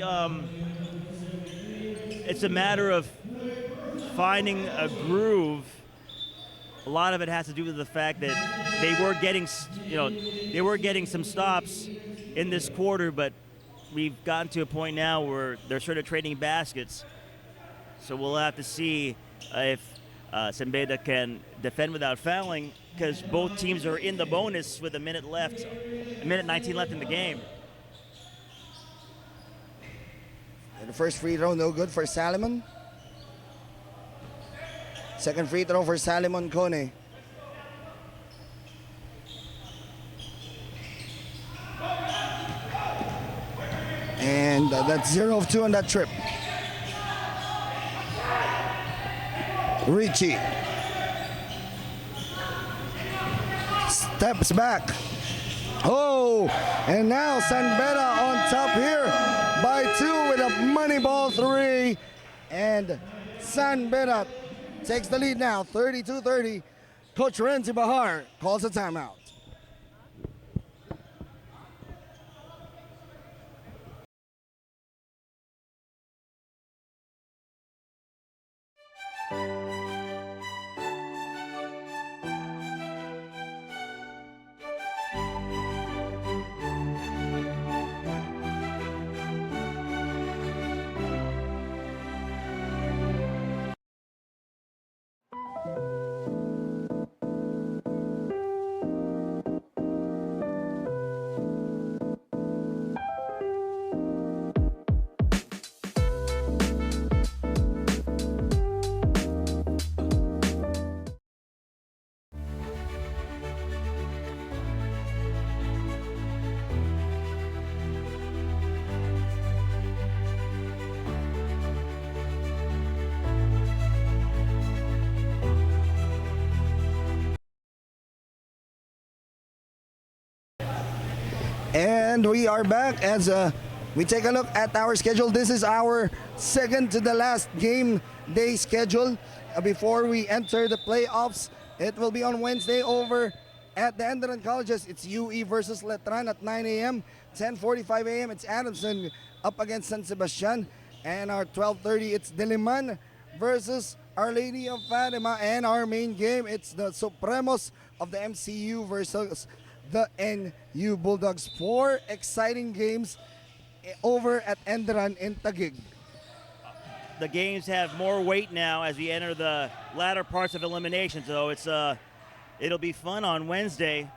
it's a matter of finding a groove. A lot of it has to do with the fact that they were getting some stops in this quarter, but we've gotten to a point now where they're sort of trading baskets. So we'll have to see if San Beda can defend without fouling, because both teams are in the bonus with a minute 19 left in the game. And the first free throw, no good for Salomon. Second free throw for Salomon Kone. And that's 0 of 2 on that trip. Richie steps back. Oh, and now San Beda on top here by 2 with a money ball 3. And San Beda takes the lead now, 32-30. Coach Renzi Bahar calls a timeout. And we are back as we take a look at our schedule. This is our second to the last game day schedule before we enter the playoffs. It will be on Wednesday over at the Enderun Colleges. It's UE versus Letran at 9 a.m. 10:45 a.m. It's Adamson up against San Sebastian. And our 12:30, it's Diliman versus Our Lady of Fatima. And our main game, it's the Supremos of the MCU versus the NU Bulldogs. 4 exciting games over at Enderun in Taguig. The games have more weight now as we enter the latter parts of elimination, so it'll be fun on Wednesday.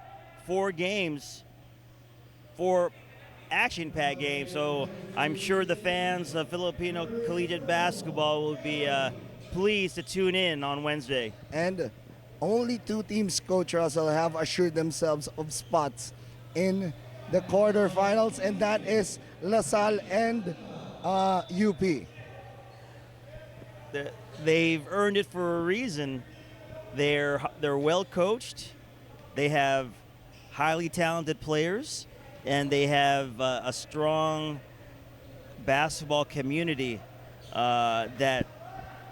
4 games, 4 action-packed games, so I'm sure the fans of Filipino collegiate basketball will be pleased to tune in on Wednesday. And only 2 teams, Coach Russell, have assured themselves of spots in the quarterfinals, and that is LaSalle and UP. They've earned it for a reason. They're well coached. They have highly talented players, and they have a strong basketball community that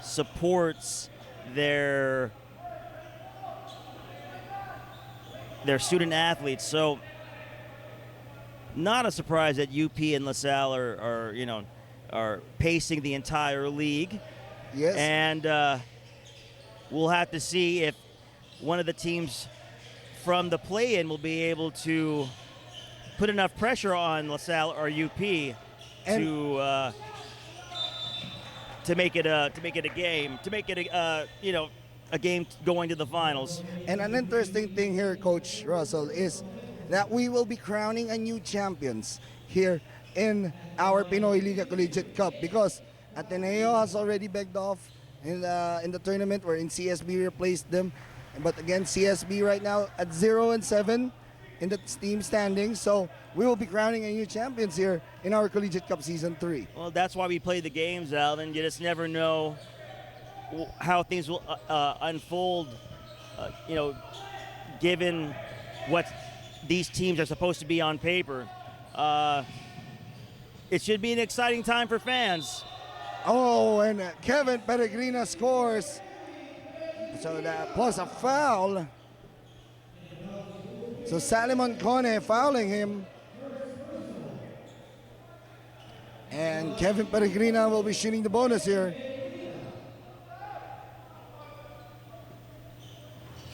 supports their student athletes. So not a surprise that UP and LaSalle are pacing the entire league. Yes. And we'll have to see if one of the teams from the play-in will be able to put enough pressure on LaSalle or UP to to make it a game, to make it a game going to the finals. And an interesting thing here, Coach Russell, is that we will be crowning a new champions here in our Pinoy Liga Collegiate Cup, because Ateneo has already begged off in the tournament, wherein CSB replaced them. But again, CSB right now at 0-7 in the team standings. So we will be crowning a new champions here in our Collegiate Cup Season 3. Well, that's why we play the games, Alvin. You just never know how things will unfold, given what these teams are supposed to be on paper. It should be an exciting time for fans. Oh, and Kevin Peregrina scores. So that plus a foul. So Salimon Cone fouling him. And Kevin Peregrina will be shooting the bonus here.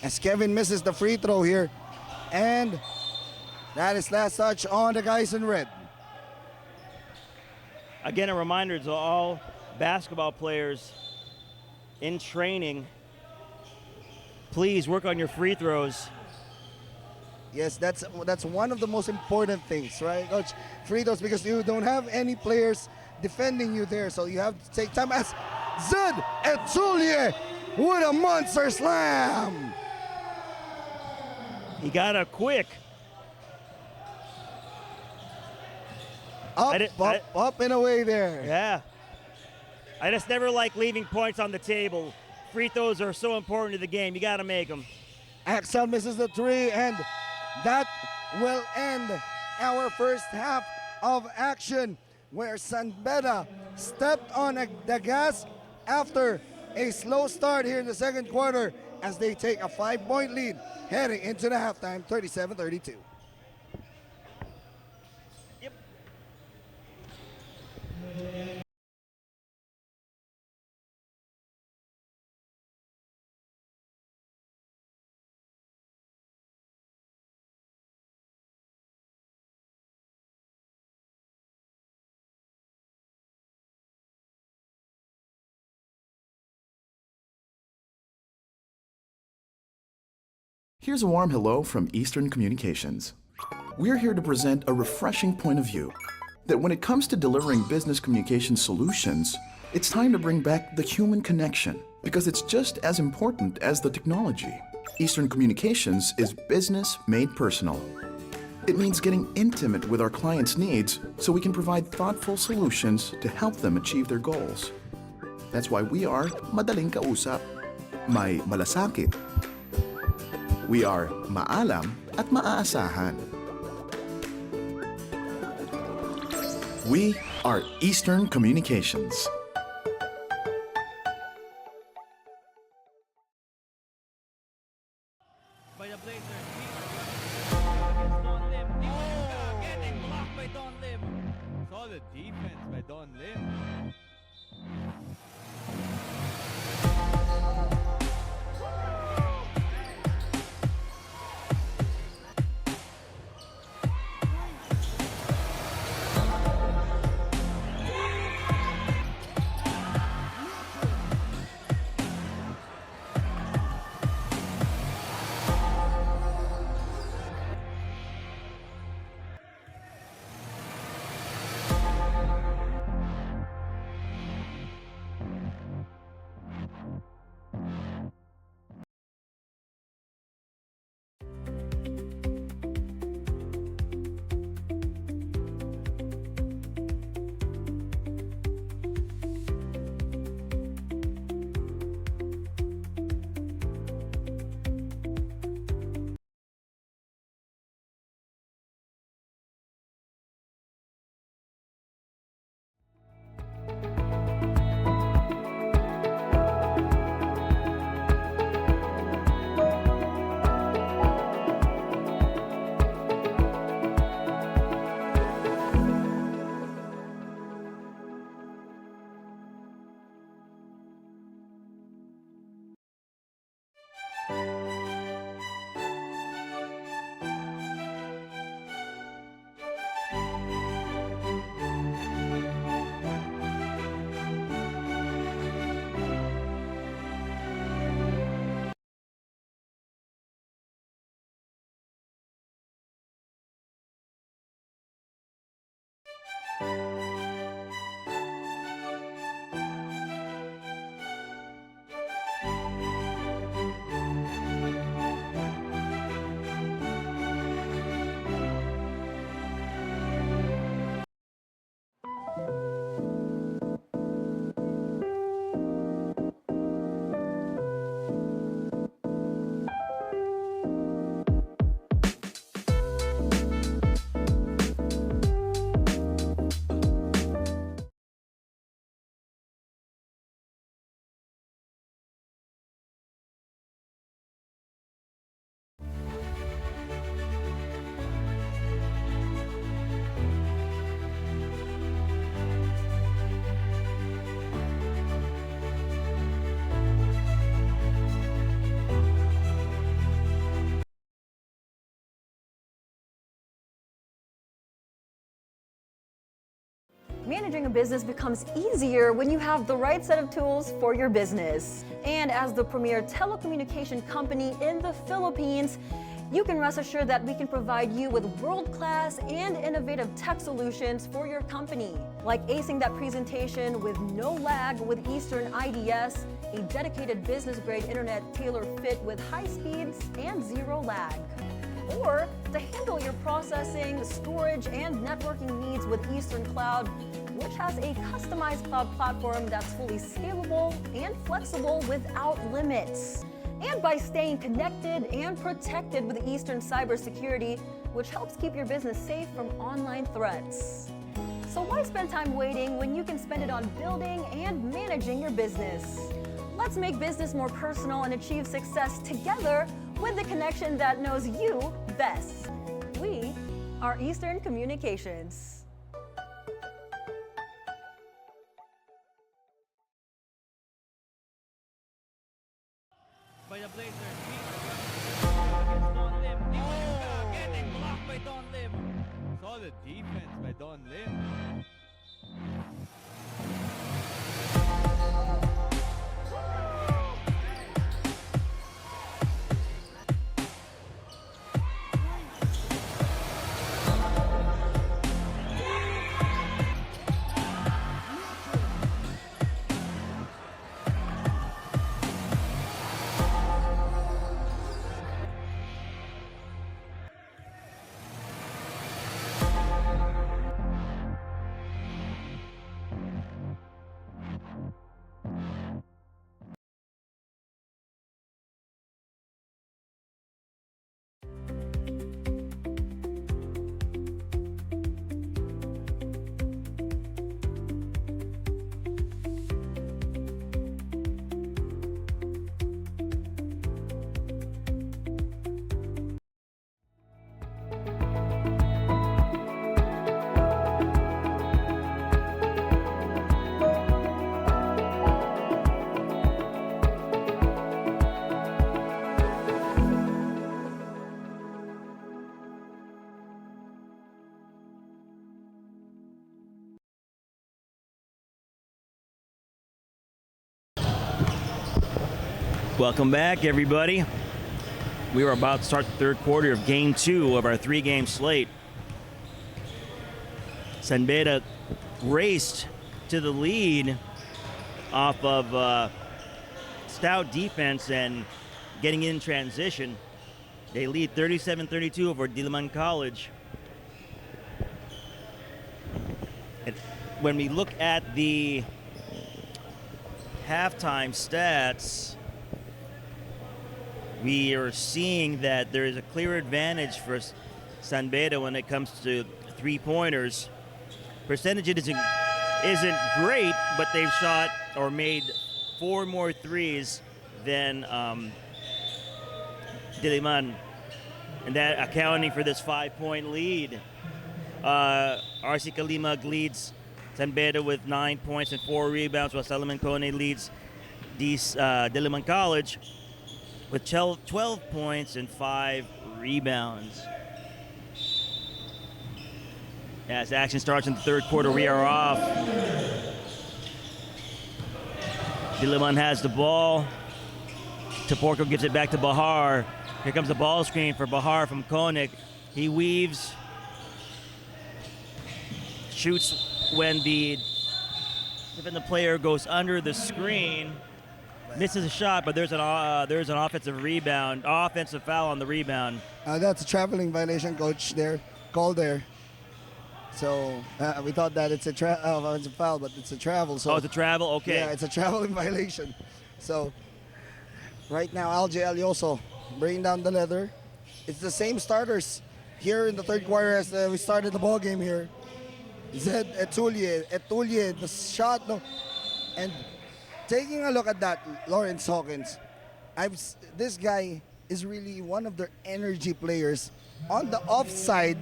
As Kevin misses the free throw here. And that is last touch on the guys in red. Again, a reminder to all basketball players in training, please work on your free throws. Yes, that's one of the most important things, right, Coach? Free throws, because you don't have any players defending you there, so you have to take time. As Zed Etulye with a monster slam. He got a quick. Up and away there. Yeah. I just never like leaving points on the table. Free throws are so important to the game. You got to make them. Axel misses the three, and that will end our first half of action, where San Beda stepped on the gas after a slow start here in the second quarter, as they take a 5-point lead heading into the halftime, 37-32. Yep. Here's a warm hello from Eastern Communications. We're here to present a refreshing point of view that when it comes to delivering business communication solutions, it's time to bring back the human connection, because it's just as important as the technology. Eastern Communications is business made personal. It means getting intimate with our clients' needs so we can provide thoughtful solutions to help them achieve their goals. That's why we are madaling kausap, may malasakit. We are maalam at maaasahan. We are Eastern Communications. By the Blazers. Don Lim. Getting blocked by Don Lim. Solid defense by Don Lim. Managing a business becomes easier when you have the right set of tools for your business. And as the premier telecommunication company in the Philippines, you can rest assured that we can provide you with world-class and innovative tech solutions for your company. Like acing that presentation with no lag with Eastern IDS, a dedicated business-grade internet tailor-fit with high speeds and zero lag. Or to handle your processing, storage, and networking needs with Eastern Cloud, which has a customized cloud platform that's fully scalable and flexible without limits. And by staying connected and protected with Eastern cybersecurity, which helps keep your business safe from online threats. So why spend time waiting when you can spend it on building and managing your business? Let's make business more personal and achieve success together with the connection that knows you best. We are Eastern Communications. By the Blazers. Against Don Lim. PINOYLIGA getting blocked by Don Lim. Solid defense by Don Lim. Welcome back, everybody. We are about to start the third quarter of Game 2 of our three-game slate. San Beda raced to the lead off of stout defense and getting in transition. They lead 37-32 over Diliman College. And when we look at the halftime stats, we are seeing that there is a clear advantage for San Beda when it comes to three-pointers. Percentage isn't great, but they've shot or made 4 more threes than Diliman, and that accounting for this 5-point lead. RC Kalimag leads San Beda with 9 points and 4 rebounds, while Salaman Cone leads Diliman College with 12 points and 5 rebounds. As action starts in the third quarter, we are off. Diliman has the ball. Taporco gives it back to Bahar. Here comes the ball screen for Bahar from Koenig. He weaves. shoots when the player goes under the screen, misses a shot, but there's an offensive foul on the rebound. That's a traveling violation, coach. There, called there. So we thought that it's a foul, but it's a travel. So it's a travel. Okay. yeah, it's a traveling violation. So right now, LJ Alioso bringing down the leather. It's the same starters here in the third quarter as we started the ball game here. Zed Etulie, the shot, no, and taking a look at that, Lawrence Hawkins. This guy is really one of their energy players. On the offside,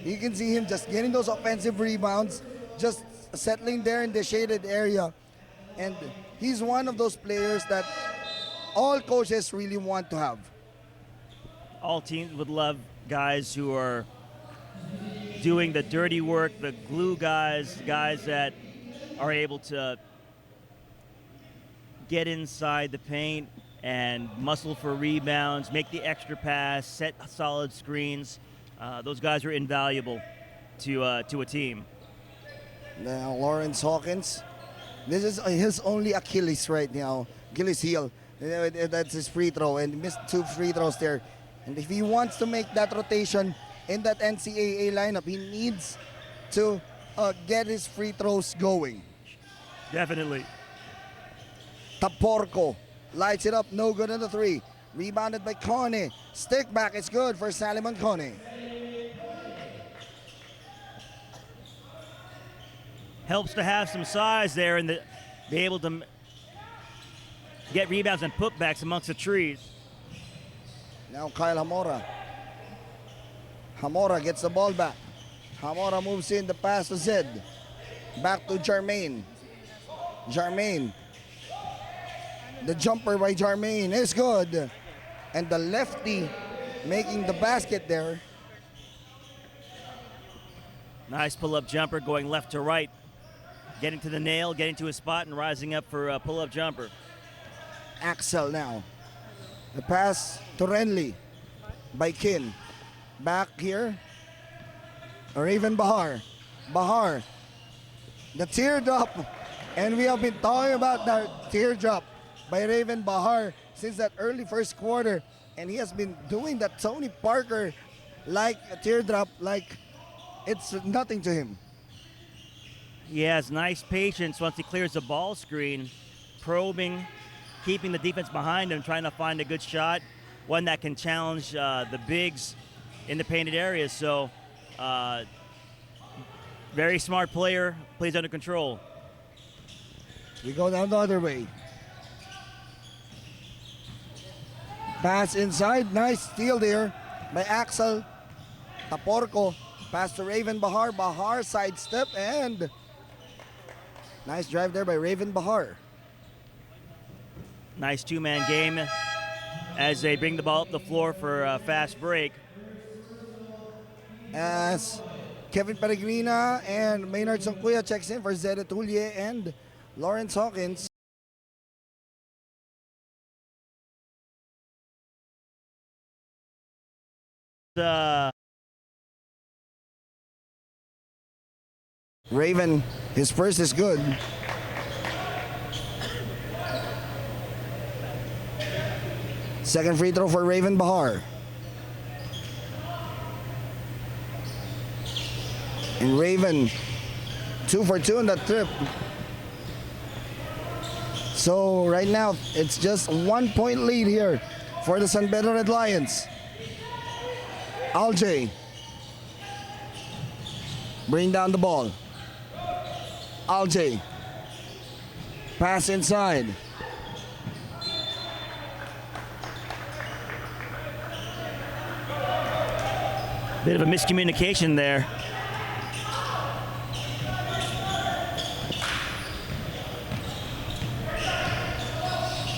you can see him just getting those offensive rebounds, just settling there in the shaded area. And he's one of those players that all coaches really want to have. All teams would love guys who are doing the dirty work, the glue guys that are able to get inside the paint and muscle for rebounds, make the extra pass, set solid screens. Those guys are invaluable to a team. Now Lawrence Hawkins, this is his only Achilles right now, Achilles heel. That's his free throw, and he missed 2 free throws there. And if he wants to make that rotation in that NCAA lineup, he needs to get his free throws going. Definitely. Taporco lights it up, no good on the 3. Rebounded by Kone. Stick back, it's good for Salomon Kone. Helps to have some size there and be able to get rebounds and putbacks amongst the trees. Now Kyle Hamora. Hamora gets the ball back. Hamora moves in, the pass to Zed. Back to Jermaine. Jermaine. The jumper by Jermaine is good. And the lefty making the basket there. Nice pull-up jumper going left to right. Getting to the nail, getting to his spot, and rising up for a pull-up jumper. Axel now. The pass to Renly by Kin. Back here. Raven Bahar. Bahar. The teardrop. And we have been talking about that teardrop by Raven Bahar since that early first quarter. And he has been doing that Tony Parker like a teardrop, like it's nothing to him. He has nice patience once he clears the ball screen, probing, keeping the defense behind him, trying to find a good shot, one that can challenge the bigs in the painted areas. So, very smart player, plays under control. We go down the other way. Pass inside, nice steal there by Axel Taporco. Pass to Raven Bahar, Bahar sidestep, and nice drive there by Raven Bahar. Nice two-man game as they bring the ball up the floor for a fast break. As Kevin Peregrina and Maynard Songkuya checks in for Zed Etulie and Lawrence Hawkins. Raven, his first is good. Second free throw for Raven Bahar. And Raven, 2 for 2 on that trip. So right now, it's just 1 point lead here for the San Pedro Red Lions. Aljay, bring down the ball. Aljay, pass inside. Bit of a miscommunication there.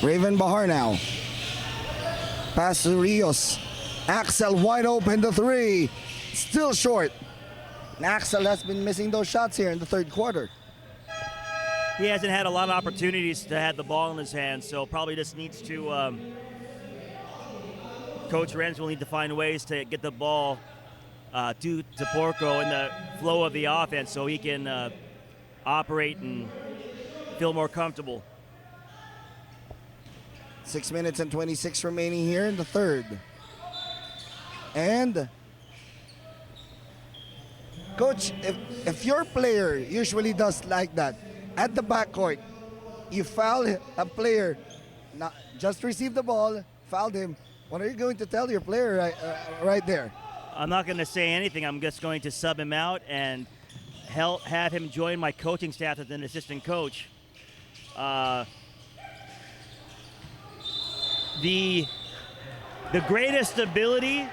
Raven Bahar now. Pass to Rios. Axel wide open, the 3. Still short. And Axel has been missing those shots here in the third quarter. He hasn't had a lot of opportunities to have the ball in his hands, so probably just needs to, Coach Renz will need to find ways to get the ball to Porco in the flow of the offense so he can operate and feel more comfortable. 6 minutes and 26 remaining here in the third. And Coach, if your player usually does like that, at the backcourt, you foul a player, not just received the ball, fouled him, what are you going to tell your player right there? I'm not going to say anything. I'm just going to sub him out and have him join my coaching staff as an assistant coach. The greatest ability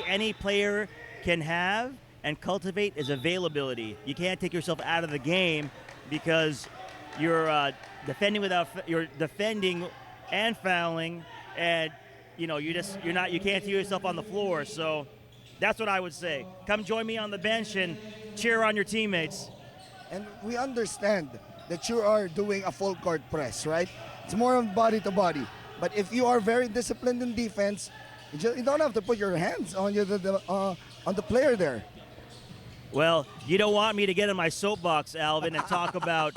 any player can have and cultivate is availability. You can't take yourself out of the game because you're defending and fouling, and you can't see yourself on the floor. So that's what I would say. Come join me on the bench and cheer on your teammates. And we understand that you are doing a full court press, right? It's more of body to body. But if you are very disciplined in defense, you don't have to put your hands on on the player there. Well, you don't want me to get in my soapbox, Alvin, and talk about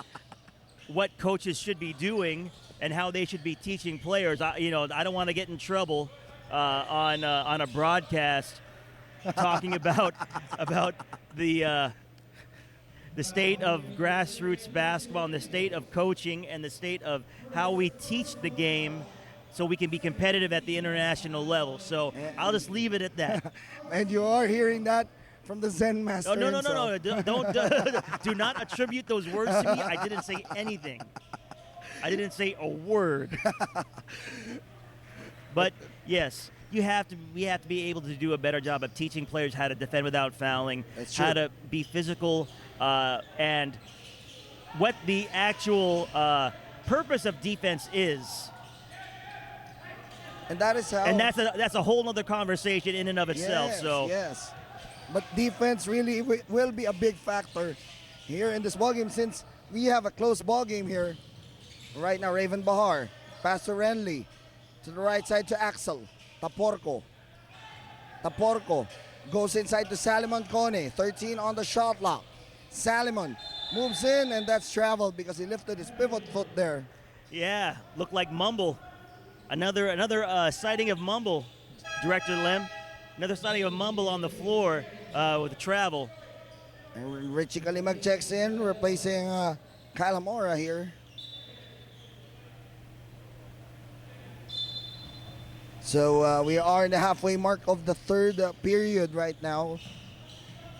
what coaches should be doing and how they should be teaching players. I don't want to get in trouble on a broadcast talking about the state of grassroots basketball and the state of coaching and the state of how we teach the game so we can be competitive at the international level. So I'll just leave it at that. And you are hearing that from the Zen master. No. Don't do not attribute those words to me. I didn't say anything. I didn't say a word. But yes, we have to be able to do a better job of teaching players how to defend without fouling, how to be physical, and what the actual purpose of defense is. And that is how. And that's a whole other conversation in and of itself. Yes. But defense really will be a big factor here in this ballgame, since we have a close ballgame here. Right now, Raven Bahar, pass to Renly, to the right side to Axel, Taporco goes inside to Salimon Kone, 13 on the shot clock. Salimon moves in, and that's traveled because he lifted his pivot foot there. Yeah, looked like Mumble. Another sighting of Mumble, Director Lim. Another sighting of Mumble on the floor with the travel. And Richie Kalimag checks in, replacing Kyle Amora here. So we are in the halfway mark of the third period right now.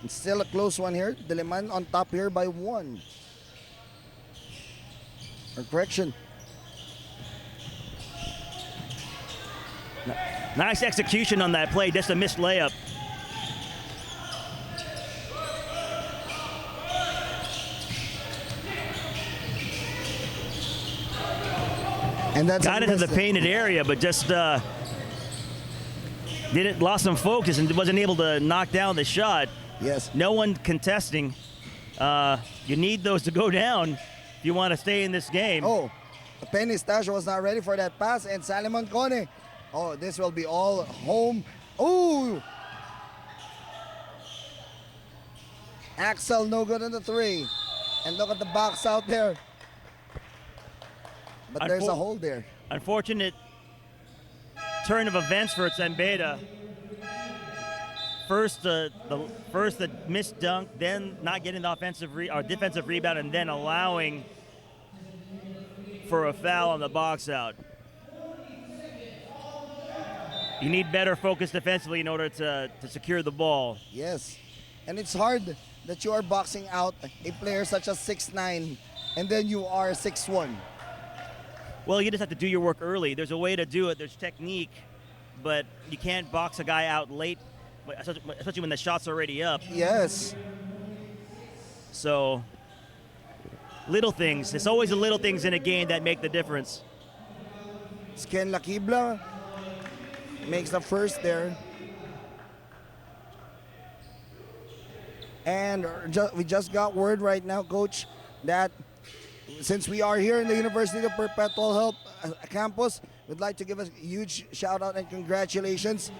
It's still a close one here. Diliman on top here by 1. Or correction. Nice execution on that play, just a missed layup. And that's got into the painted area, but just lost some focus and wasn't able to knock down the shot. Yes. No one contesting. You need those to go down if you want to stay in this game. Oh, Penny Stasio was not ready for that pass, and Salimon Kone. Oh, this will be all home. Ooh! Axel no good on the 3. And look at the box out there. But there's a hole there. Unfortunate turn of events for Zambeda. First the missed dunk, then not getting the defensive rebound, and then allowing for a foul on the box out. You need better focus defensively in order to secure the ball. Yes, and it's hard that you are boxing out a player such as 6'9", and then you are 6'1". Well, you just have to do your work early. There's a way to do it. There's technique, but you can't box a guy out late, especially when the shot's already up. Yes. So, little things. It's always the little things in a game that make the difference. Ken Lakibla makes the first there. And we just got word right now, Coach, that since we are here in the University of Perpetual Help campus, we'd like to give a huge shout out and congratulations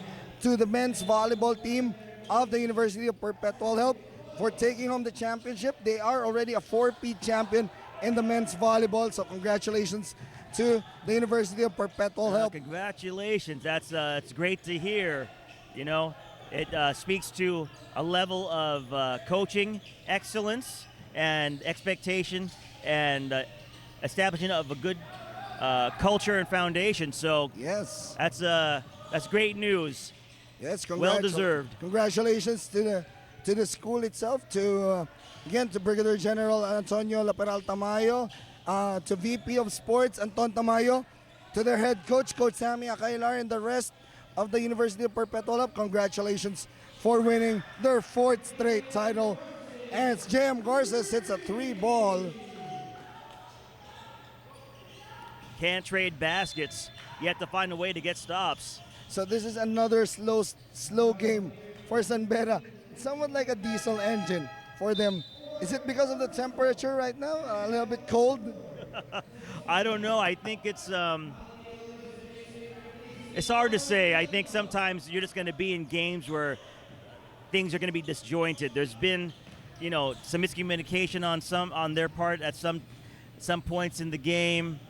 to the men's volleyball team of the University of Perpetual Help for taking home the championship. They are already a 4-peat champion in the men's volleyball. So congratulations to the University of Perpetual Help. Congratulations. That's it's great to hear. You know, it speaks to a level of coaching excellence and expectation and establishing of a good culture and foundation. So Yes. that's great news. Yes, Well deserved. Congratulations to the school itself, to again to Brigadier General Antonio Laperal Tamayo, to VP of Sports Anton Tamayo, to their head coach, Coach Sammy Akailar, and the rest of the University of Perpetual Help. Congratulations for winning their 4th straight title. And it's JM Garces hits a 3-ball. Can't trade baskets. You have to find a way to get stops. So this is another slow game for San Beda. It's somewhat like a diesel engine for them. Is it because of the temperature right now? A little bit cold? I don't know. I think it's hard to say. I think sometimes you're just going to be in games where things are going to be disjointed. There's been, you know, some miscommunication on their part at some points in the game.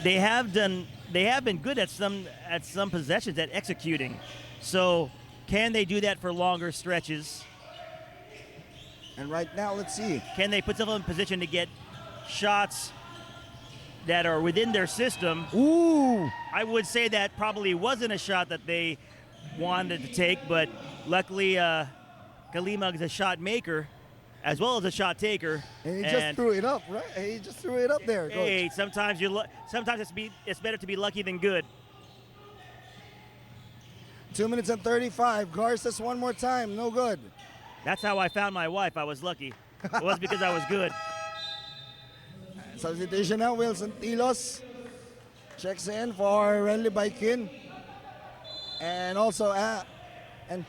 They have been good at some possessions at executing. So can they do that for longer stretches? And right now, let's see. Can they put themselves in position to get shots that are within their system? Ooh! I would say that probably wasn't a shot that they wanted to take, but luckily Kalimag is a shot maker as well as a shot taker. And he just threw it up, right? He just threw it up there, Coach. Hey, sometimes it's better to be lucky than good. 2 minutes and 35. Garces one more time, no good. That's how I found my wife. I was lucky. It was because I was good. Substitution now, Wilson Tilos checks in for Renly Baikin. And also, and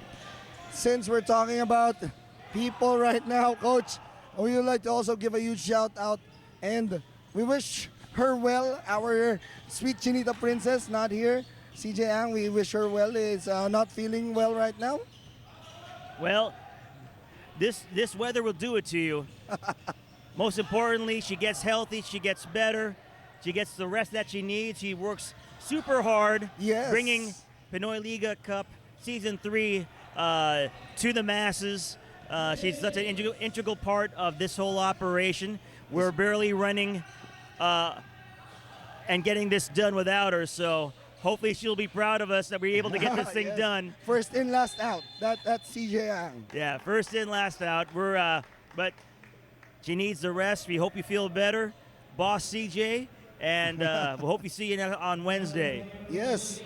since we're talking about people right now, Coach, we would like to also give a huge shout out, and we wish her well. Our sweet Chinita princess, not here, CJ Ang, we wish her well, is not feeling well right now. Well, this weather will do it to you. Most importantly, she gets healthy, she gets better, she gets the rest that she needs. She works super hard, Yes. bringing PINOYLIGA Cup Season 3 to the masses. She's such an integral part of this whole operation. We're barely running and getting this done without her, so hopefully she'll be proud of us that we're able to get this thing Yes. done. First in, last out. That's CJ Ang. Yeah, first in, last out. But she needs the rest. We hope you feel better, Boss CJ, and we hope you see you on Wednesday. Yes.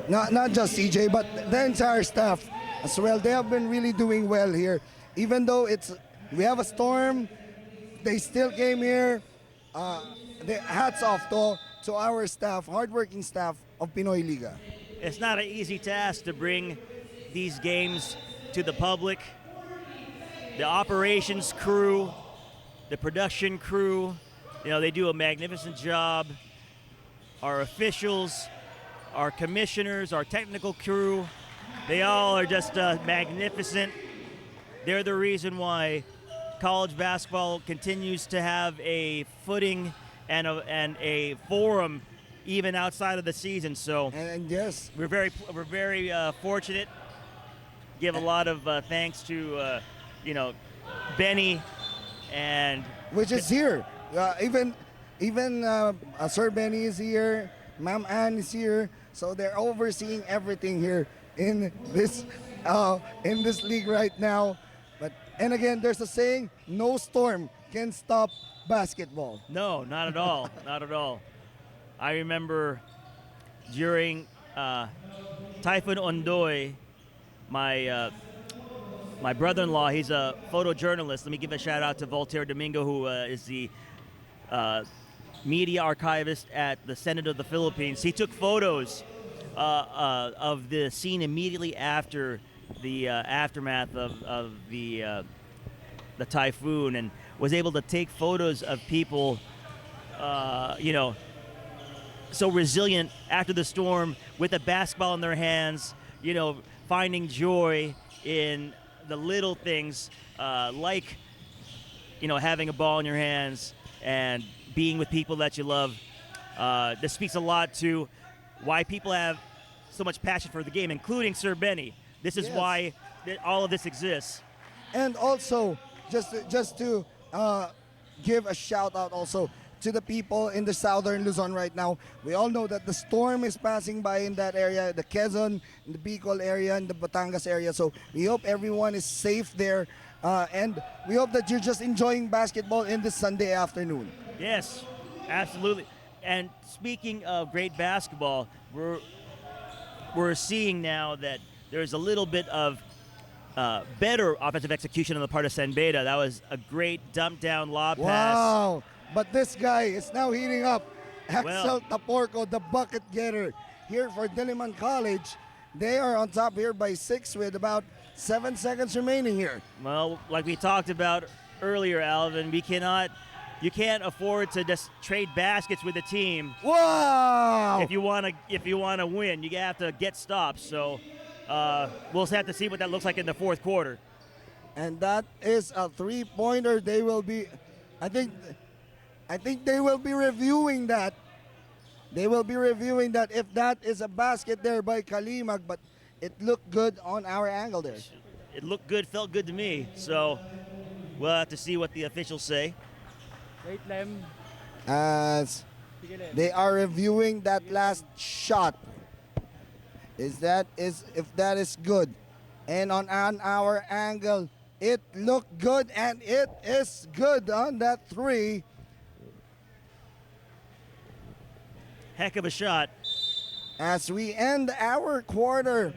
Not just CJ, but the entire staff as well. They have been really doing well here. Even though we have a storm, they still came here. Hats off to our staff, hardworking staff of Pinoy Liga. It's not an easy task to bring these games to the public. The operations crew, the production crew, they do a magnificent job. Our officials, our commissioners, our technical crew, they all are just magnificent. They're the reason why college basketball continues to have a footing and a forum even outside of the season. So And yes, we're very fortunate. Give a lot of thanks to Benny and which is here. Even Sir Benny is here. Ma'am Ann is here. So they're overseeing everything here in this league right now. And again, there's a saying: no storm can stop basketball. No, not at all. Not at all. I remember during Typhoon Ondoy, my brother-in-law, he's a photojournalist. Let me give a shout out to Voltaire Domingo, who is the media archivist at the Senate of the Philippines. He took photos of the scene immediately after the aftermath of the typhoon, and was able to take photos of people, so resilient after the storm with a basketball in their hands, you know, finding joy in the little things like, you know, having a ball in your hands and being with people that you love. This speaks a lot to why people have so much passion for the game, including Sir Benny. This is Yes. why all of this exists. And also, just to give a shout out also to the people in the southern Luzon right now. We all know that the storm is passing by in that area, the Quezon, the Bicol area, and the Batangas area. So we hope everyone is safe there, and we hope that you're just enjoying basketball in this Sunday afternoon. Yes, absolutely. And speaking of great basketball, we're seeing now that there's a little bit of better offensive execution on the part of San Beda. That was a great dump down lob pass. Wow! But this guy is now heating up. Axel Well- Taporco, the bucket getter here for Diliman College. They are on top here by 6 with about 7 seconds remaining here. Well, like we talked about earlier, Alvin, you can't afford to just trade baskets with the team Wow! if you want to win. You have to get stops. So we'll have to see what that looks like in the fourth quarter. And that is a three-pointer. They will be, I think they will be reviewing that. They will be reviewing that if that is a basket there by Kalimag, but it looked good on our angle there. It looked good, felt good to me. So we'll have to see what the officials say. Wait, Lem. As Sige, Lem. they are reviewing that last shot. If that is good. And on our angle, it looked good, and it is good on that three. Heck of a shot. As we end our quarter,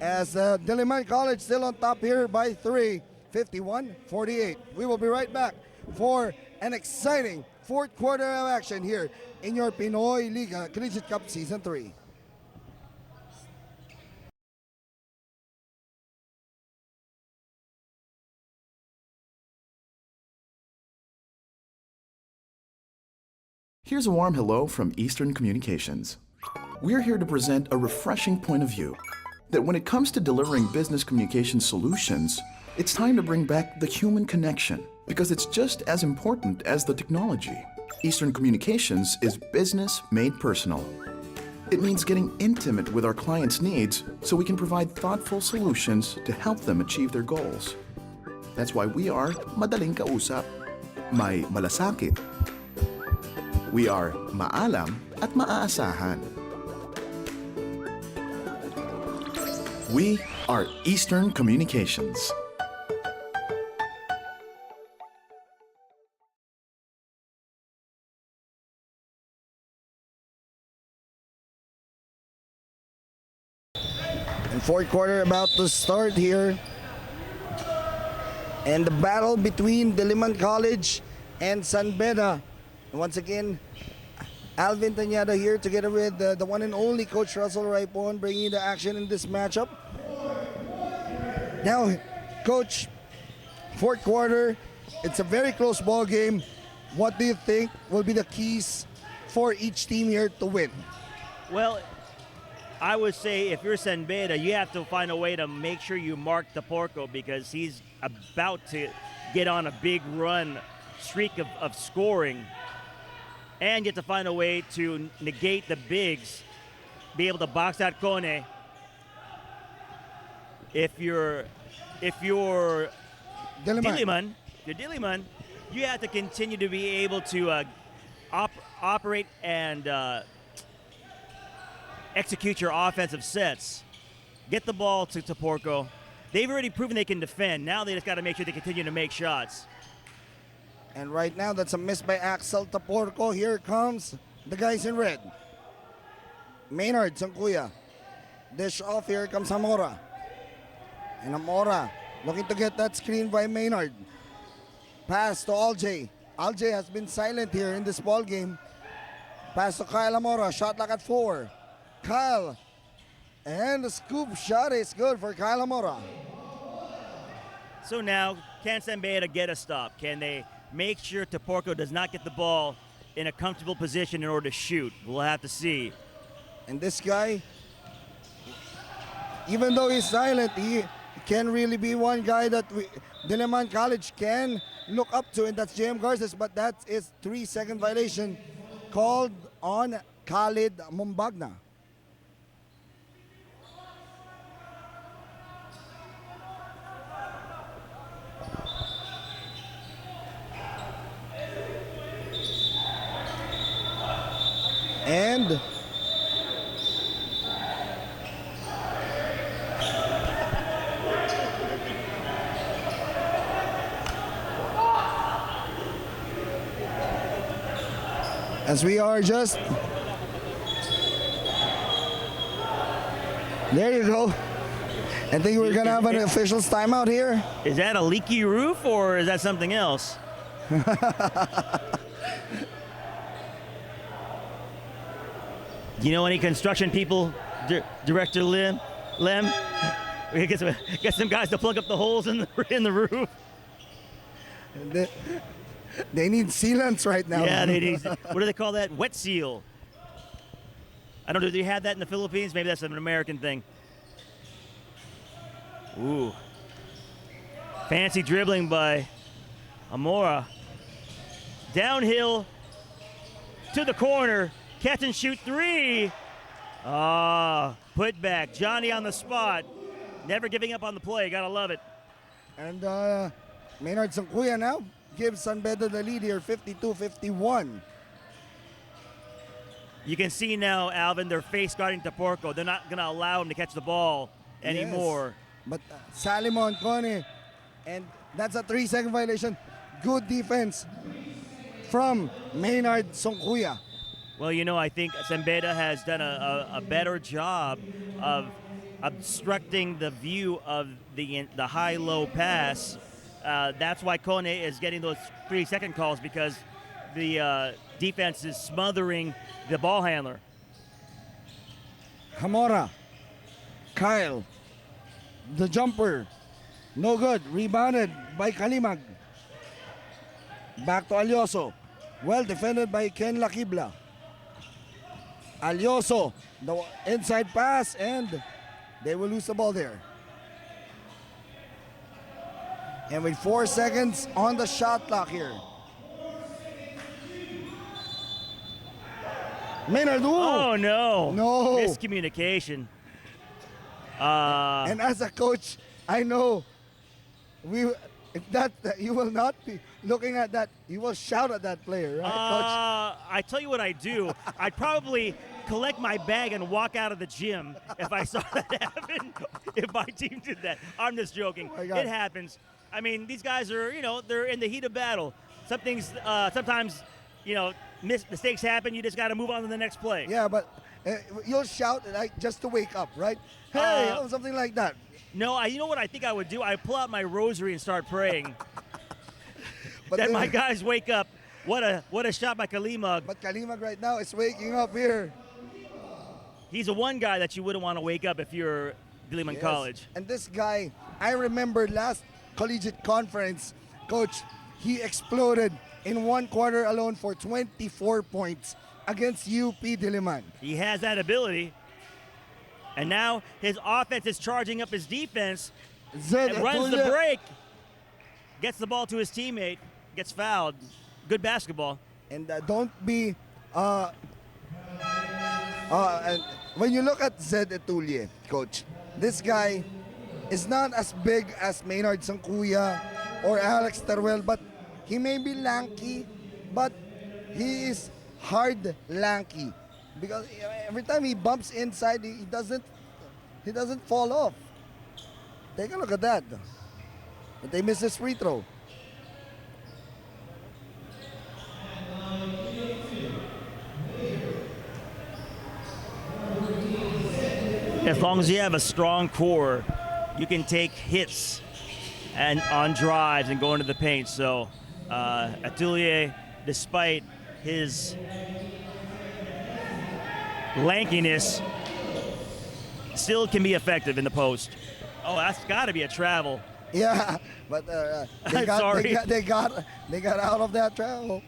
as Diliman College still on top here by 3, 51-48. We will be right back for an exciting fourth quarter of action here in your PINOYLIGA Collegiate Cup Season 3. Here's a warm hello from Eastern Communications. We're here to present a refreshing point of view that when it comes to delivering business communication solutions, it's time to bring back the human connection because it's just as important as the technology. Eastern Communications is business made personal. It means getting intimate with our clients' needs so we can provide thoughtful solutions to help them achieve their goals. That's why we are madaling kausap, may malasakit. We are maalam at maaasahan. We are Eastern Communications. And fourth quarter about to start here. And the battle between Diliman College and San Beda. Once again, Alvin Tañada here together with the one and only Coach Russell Raipon bringing the action in this matchup. Now, Coach, fourth quarter, it's a very close ball game. What do you think will be the keys for each team here to win? Well, I would say if you're San Beda, you have to find a way to make sure you mark Taporco because he's about to get on a big run streak of scoring. And you have to find a way to negate the bigs, be able to box out Kone. If you're Diliman, you have to continue to be able to operate and execute your offensive sets. Get the ball to Taporco. They've already proven they can defend. Now they just got to make sure they continue to make shots. And right now, that's a miss by Axel Taporco. Here comes the guys in red. Maynard, Sangkuya. Dish off, here comes Amora. And Amora looking to get that screen by Maynard. Pass to Aljay. Aljay has been silent here in this ball game. Pass to Kyle Amora. Shot clock at 4. Kyle. And the scoop shot is good for Kyle Amora. So now, can San Beda get a stop? Can they make sure Taporco does not get the ball in a comfortable position in order to shoot. We'll have to see. And this guy, even though he's silent, he can really be one guy that Diliman College can look up to, and that's JM Garces, but that is 3-second violation called on Khalid Mumbagna. And as we are just, there you go. I think we're gonna have an official's timeout here. Is that a leaky roof or is that something else? You know any construction people, Director Lem? We get some guys to plug up the holes in the roof. They need sealants right now. Yeah, they need. What do they call that? Wet seal. I don't know. Do you have that in the Philippines? Maybe that's an American thing. Ooh. Fancy dribbling by Amora. Downhill to the corner. Catch and shoot three. Put back. Johnny on the spot. Never giving up on the play. Gotta love it. And Maynard Sangkuya now gives San Beda the lead here, 52-51. You can see now, Alvin, their face guarding Taporco. They're not gonna allow him to catch the ball anymore. Yes. But Salimon, Kone, and that's a 3-second violation. Good defense from Maynard Sangkuya. Well, you know, I think San Beda has done a better job of obstructing the view of the high-low pass. That's why Kone is getting those 3-second calls, because the defense is smothering the ball handler. Hamora, Kyle, the jumper, no good. Rebounded by Kalimag. Back to Alyoso. Well defended by Ken Lakibla. Alyoso, the inside pass, and they will lose the ball there. And with 4 seconds on the shot clock here. Maynard, ooh. Oh, no. No. Miscommunication. And as a coach, I know you will not be looking at that. You will shout at that player, right, coach? I tell you what I do. I'd probably collect my bag and walk out of the gym if I saw that happen, if my team did that. I'm just joking. Oh, it happens. I mean, these guys are, they're in the heat of battle. Sometimes, mistakes happen. You just got to move on to the next play. Yeah, but you'll shout just to wake up, right? Hey, something like that. No, you know what I think I would do? I pull out my rosary and start praying. But that my guys wake up. What a shot by Kalimag. But Kalimag right now is waking up here. He's the one guy that you wouldn't want to wake up if you're Diliman College. And this guy, I remember last collegiate conference, coach, he exploded in one quarter alone for 24 points against UP Diliman. He has that ability. And now his offense is charging up his defense. Zed runs the Atulia. break. Gets the ball to his teammate. Gets fouled. Good basketball. And don't be... and when you look at Zed Atulia, coach, this guy is not as big as Maynard Sangkuya or Alex Teruel, but he may be lanky, but he is hard lanky. Because every time he bumps inside, he doesn't fall off. Take a look at that. But they missed his free throw. As long as you have a strong core, you can take hits and on drives and go into the paint. So Atelier, despite his lankiness, still can be effective in the post. Oh, that's got to be a travel. Yeah, but I'm sorry. they got out of that travel.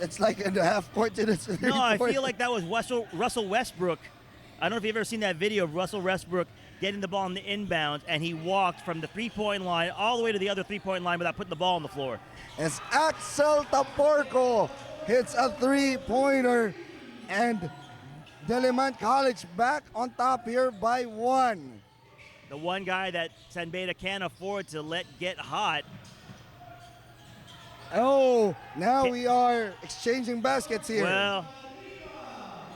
It's like in the half court. No, I feel like that was Russell Westbrook. I don't know if you've ever seen that video of Russell Westbrook getting the ball in the inbounds, and he walked from the three-point line all the way to the other three-point line without putting the ball on the floor. As Axel Taporco hits a three-pointer, and Diliman College back on top here by 1. The one guy that San Beda can't afford to let get hot. Oh, now we are exchanging baskets here. Well,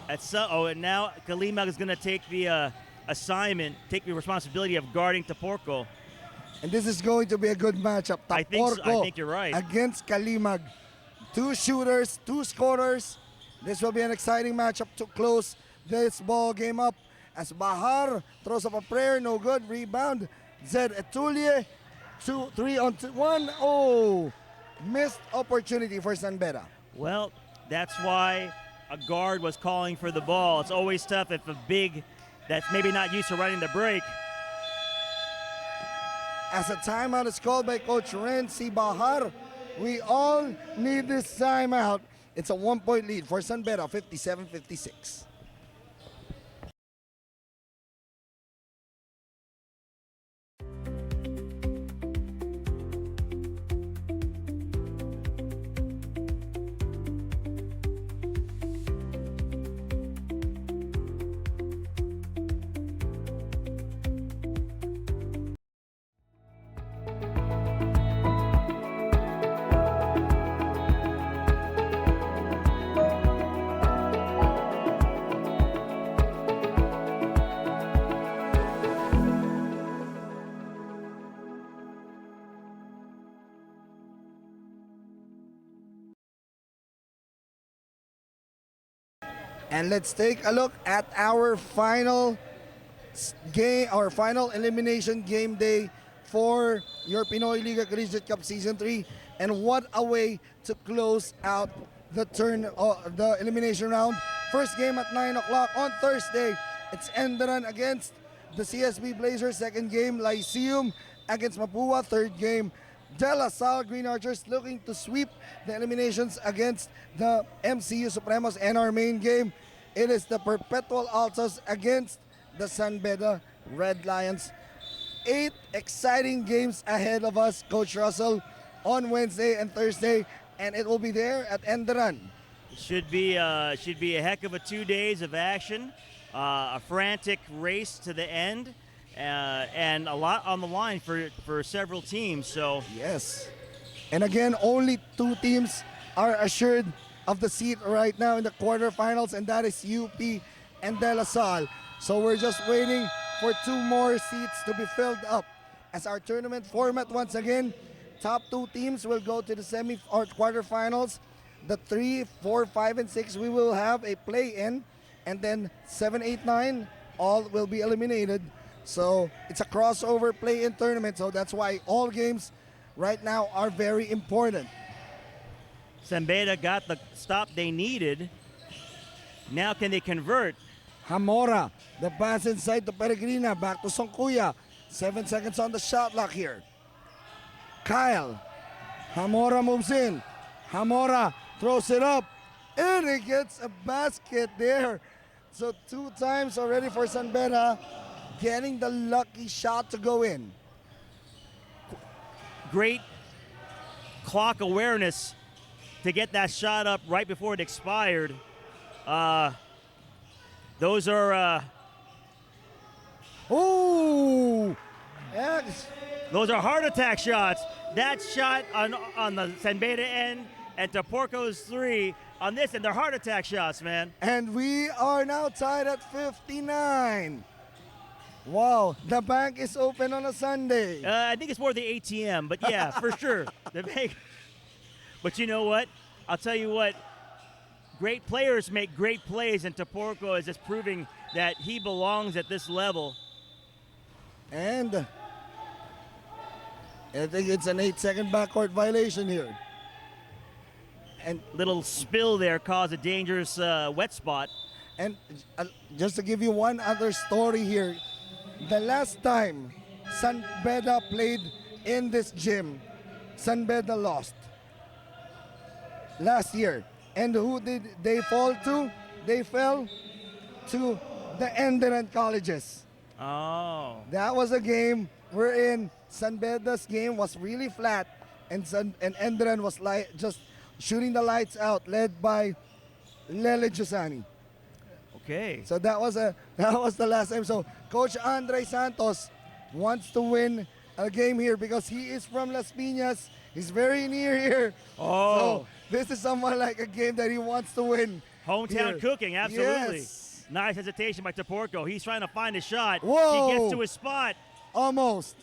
and now Kalimag is going to take the assignment, take the responsibility of guarding Taporco. And this is going to be a good matchup. I think you're right. Against Kalimag. 2 shooters, 2 scorers. This will be an exciting matchup to close this ball game up. As Bahar throws up a prayer, no good. Rebound, Zed Etulie. 3-on-1. Oh, missed opportunity for San Beda. Well, that's why a guard was calling for the ball. It's always tough if a big that's maybe not used to running the break. As a timeout is called by Coach Renzi Bahar, we all need this timeout. It's a 1-point lead for San Beda, 57-56. And let's take a look at our final game, our final elimination game day for your PINOYLIGA Collegiate Cup Season 3. And what a way to close out the elimination round. First game at 9 o'clock on Thursday. It's Enderan against the CSB Blazers. Second game, Lyceum against Mapua. Third game, De La Salle Green Archers looking to sweep the eliminations against the MCU Supremos. And our main game, it is the Perpetual Altas against the San Beda Red Lions. 8 exciting games ahead of us, Coach Russell, on Wednesday and Thursday, and it will be there at Enderan. Should be a heck of a 2 days of action, a frantic race to the end, and a lot on the line for several teams. So yes, and again, only 2 teams are assured of the seat right now in the quarterfinals, and that is UP and De La Salle. So we're just waiting for 2 more seats to be filled up. As our tournament format once again, top 2 teams will go to the semi or quarterfinals. The 3, 4, 5, and 6 we will have a play-in, and then 7, 8, 9 all will be eliminated. So it's a crossover play-in tournament. So that's why all games right now are very important. San Beda got the stop they needed. Now can they convert? Hamora, the pass inside to Peregrina, back to Songkuya. 7 seconds on the shot clock here. Kyle, Hamora moves in. Hamora throws it up, and he gets a basket there. So 2 times already for San Beda, getting the lucky shot to go in. Great clock awareness to get that shot up right before it expired. Those are Yes. those are heart attack shots. That shot on the San Beda end and Taporco's 3 on this end, they're heart attack shots, man. And we are now tied at 59. Wow, the bank is open on a Sunday. I think it's more the ATM, but yeah, for sure. The bank. But you know what? I'll tell you what. Great players make great plays, and Taporco is just proving that he belongs at this level. And I think it's an 8-second backcourt violation here. And Little spill there caused a dangerous wet spot. And just to give you one other story here, the last time San Beda played in this gym, San Beda lost. Last year, And who did they fall to? They fell to the Enderun colleges. Oh. That was a game wherein San Beda's game was really flat, and Enderun was just shooting the lights out, led by Lele Giussani. Okay. So that was the last time. So Coach Andre Santos wants to win a game here because he is from Las Piñas. He's very near here. Oh. So this is somewhat like a game that he wants to win. Hometown here. cooking, absolutely. Yes. Nice hesitation by Taporco. He's trying to find a shot. Whoa. He gets to his spot. Almost.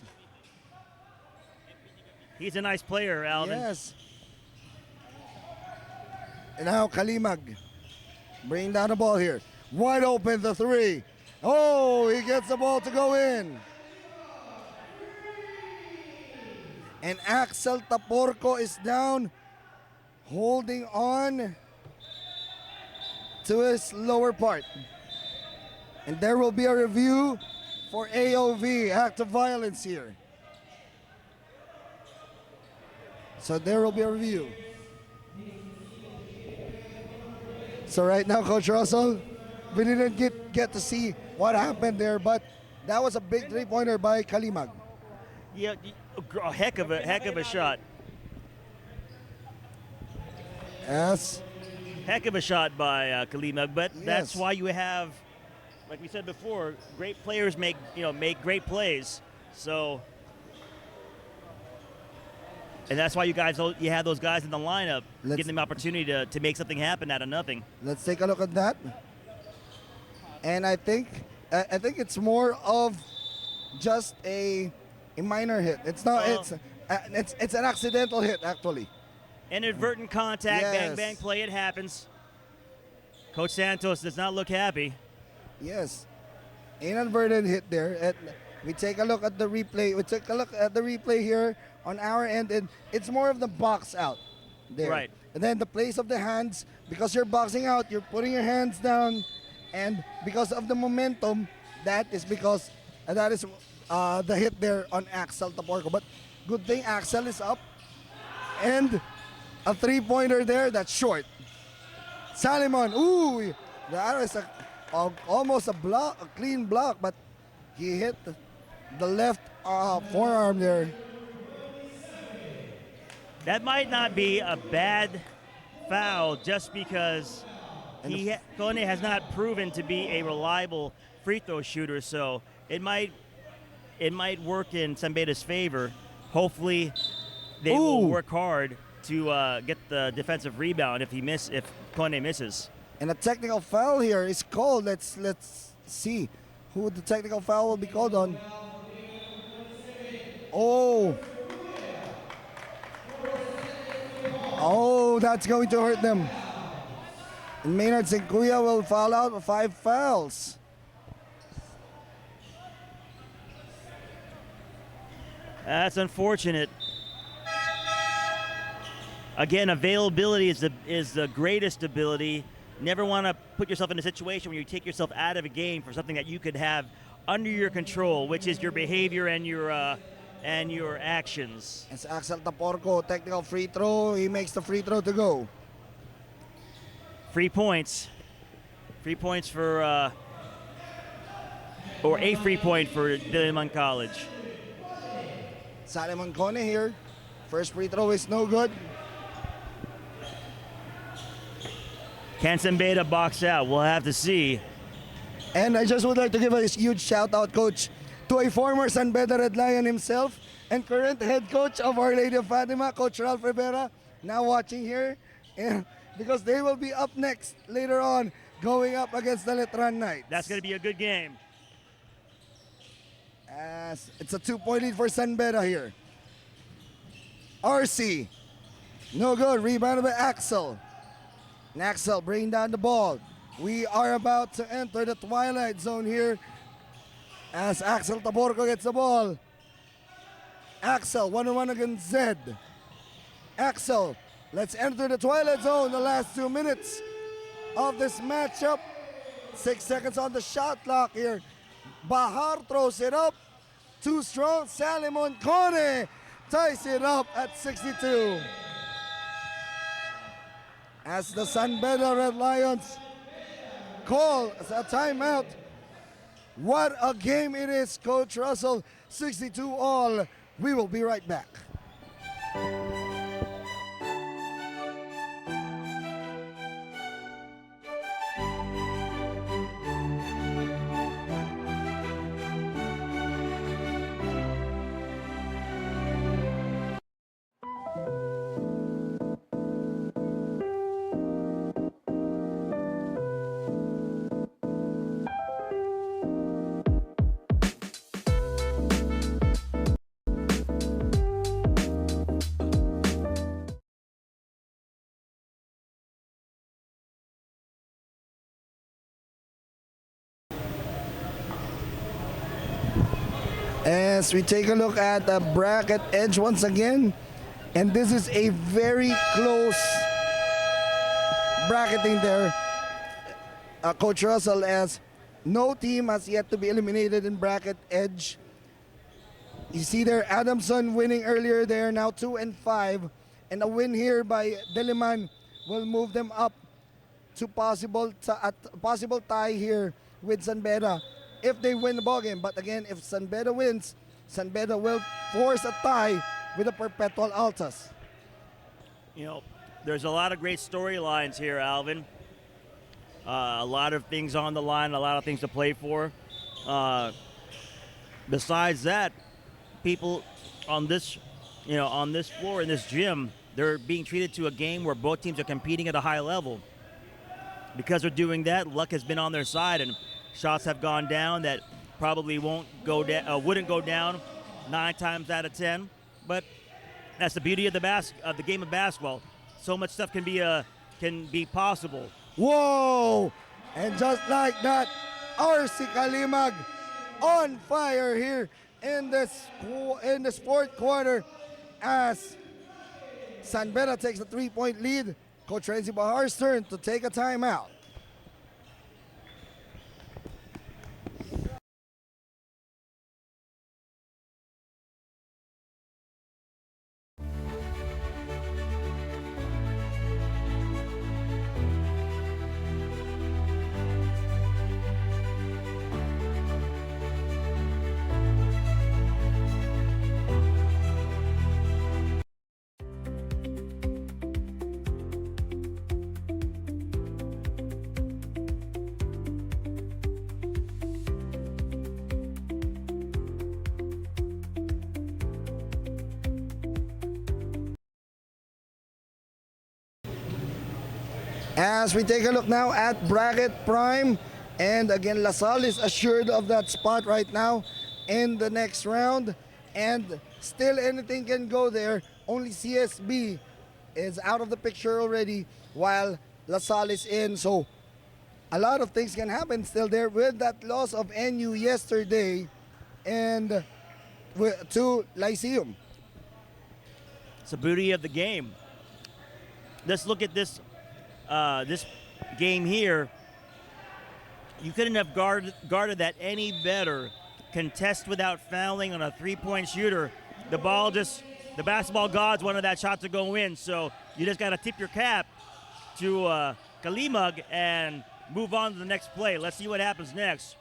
He's a nice player, Alvin. Yes. And now Kalimag bringing down the ball here. Wide open, the three. Oh, he gets the ball to go in. And Axel Taporco is down, holding on to his lower part. And there will be a review for AOV, act of violence here. So there will be a review. So right now, Coach Russell, we didn't get to see what happened there, but that was a big three-pointer by Kalimag. Yeah, a heck of a shot. Yes. Heck of a shot by Kalimag, but that's Yes. why you have, like we said before, great players make great plays. So, and that's why you have those guys in the lineup, giving them opportunity to make something happen out of nothing. Let's take a look at that. And I think it's more of just a minor hit. It's not. It's an accidental hit actually. Inadvertent contact, Yes. bang bang play. It happens. Coach Santos does not look happy. Yes, inadvertent hit there. And we take a look at the replay. We take a look at the replay here on our end, and it's more of the box out there. Right. And then the place of the hands, because you're boxing out, you're putting your hands down, and because of the momentum, that is the hit there on Axel Taporco. But good thing Axel is up, and a three-pointer there that's short. Salimon, ooh, that is almost a clean block, but he hit the left forearm there. That might not be a bad foul just because Kone has not proven to be a reliable free throw shooter, so it might work in San Beda's favor. Hopefully they will work hard to get the defensive rebound if Kone misses. And a technical foul here is called. Let's see who the technical foul will be called on. Oh, that's going to hurt them. And Maynard Senguya will foul out with 5 fouls. That's unfortunate. Again, availability is the greatest ability. Never want to put yourself in a situation where you take yourself out of a game for something that you could have under your control, which is your behavior and your actions. It's Axel Taporco, technical free throw. He makes the free throw to go. Free points for or a free point for Diliman College. Salimon Kone here. First free throw is no good. Can San Beda box out? We'll have to see. And I just would like to give a huge shout out, Coach, to a former San Beda Red Lion himself and current head coach of Our Lady of Fatima, Coach Ralph Rivera, now watching here. And because they will be up next later on, going up against the Letran Knights. That's going to be a good game. As it's a 2-point lead for San Beda here. RC, no good. Rebounded by Axel. And Axel bringing down the ball. We are about to enter the twilight zone here as Axel Taporco gets the ball. Axel, 1-on-1 against Zed. Axel, let's enter the twilight zone. The last 2 minutes of this matchup. 6 seconds on the shot clock here. Bahar throws it up. Too strong. Salimon Kone ties it up at 62. as the San Beda Red Lions call a timeout. What a game it is, Coach Russell. 62 all. We will be right back. As we take a look at the bracket edge once again, and this is a very close bracketing there, Coach Russell, as no team has yet to be eliminated in bracket edge. You see there, Adamson winning earlier there, now 2-5, and a win here by Diliman will move them up to possible tie here with San Beda if they win the ball game. But again, if San Beda wins, San Beda will force a tie with the Perpetual Altas. You know, there's a lot of great storylines here, Alvin. A lot of things on the line, a lot of things to play for. Besides that, people on this, on this floor in this gym, they're being treated to a game where both teams are competing at a high level. Because they're doing that, luck has been on their side, and shots have gone down that probably wouldn't go down 9 times out of 10. But that's the beauty of the game of basketball. So much stuff can be possible. Whoa! And just like that, RC Kalimag on fire here in this fourth quarter as San Beda takes a 3-point lead. Coach Renzi Bahar's turn to take a timeout. As we take a look now at bracket prime, and again La Salle is assured of that spot right now in the next round, and still anything can go there. Only CSB is out of the picture already while La Salle is in, so a lot of things can happen still there with that loss of NU yesterday and to Lyceum. It's the beauty of the game. Let's look at this game here. You couldn't have guarded that any better. Contest without fouling on a 3-point shooter. The basketball gods wanted that shot to go in, so you just got to tip your cap to Kalimag and move on to the next play. Let's see what happens next.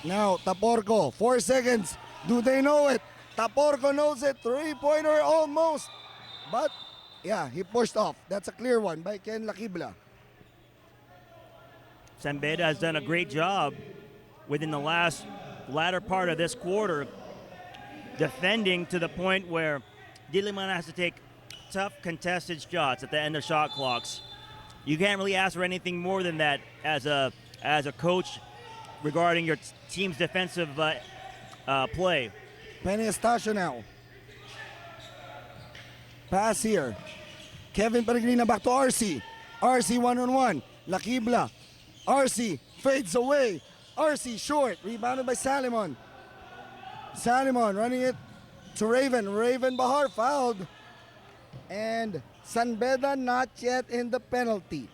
Now, Taporco, 4 seconds. Do they know it? Taporco knows it. 3-pointer almost. But, yeah, he pushed off. That's a clear one by Ken Lakibla. San Beda has done a great job within the latter part of this quarter, defending to the point where Diliman has to take tough contested shots at the end of shot clocks. You can't really ask for anything more than that as a coach regarding your team's defensive play. Penny Estacio now. Pass here. Kevin Peregrina back to RC. RC one-on-one. Lakibla. RC fades away. RC short. Rebounded by Salimon. Salimon running it to Raven. Raven Bahar fouled. And San Beda not yet in the penalty.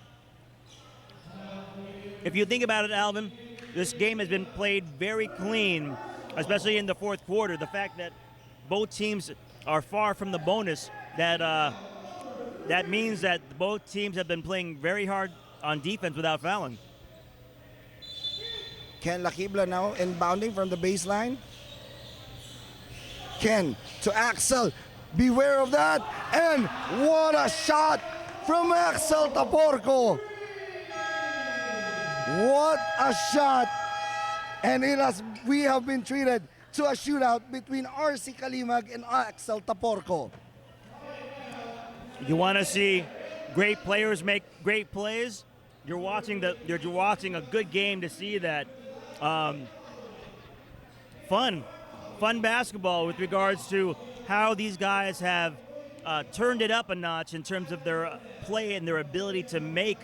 If you think about it, Alvin, this game has been played very clean, especially in the fourth quarter. The fact that both teams are far from the bonus that means that both teams have been playing very hard on defense without fouling. Ken Lakibla now inbounding from the baseline. Ken to Axel. Beware of that. And what a shot from Axel Taporco. What a shot. And we have been treated to a shootout between RC Kalimag and Axel Taporco. You want to see great players make great plays? You're watching a good game to see that. Fun basketball with regards to how these guys have turned it up a notch in terms of their play and their ability to make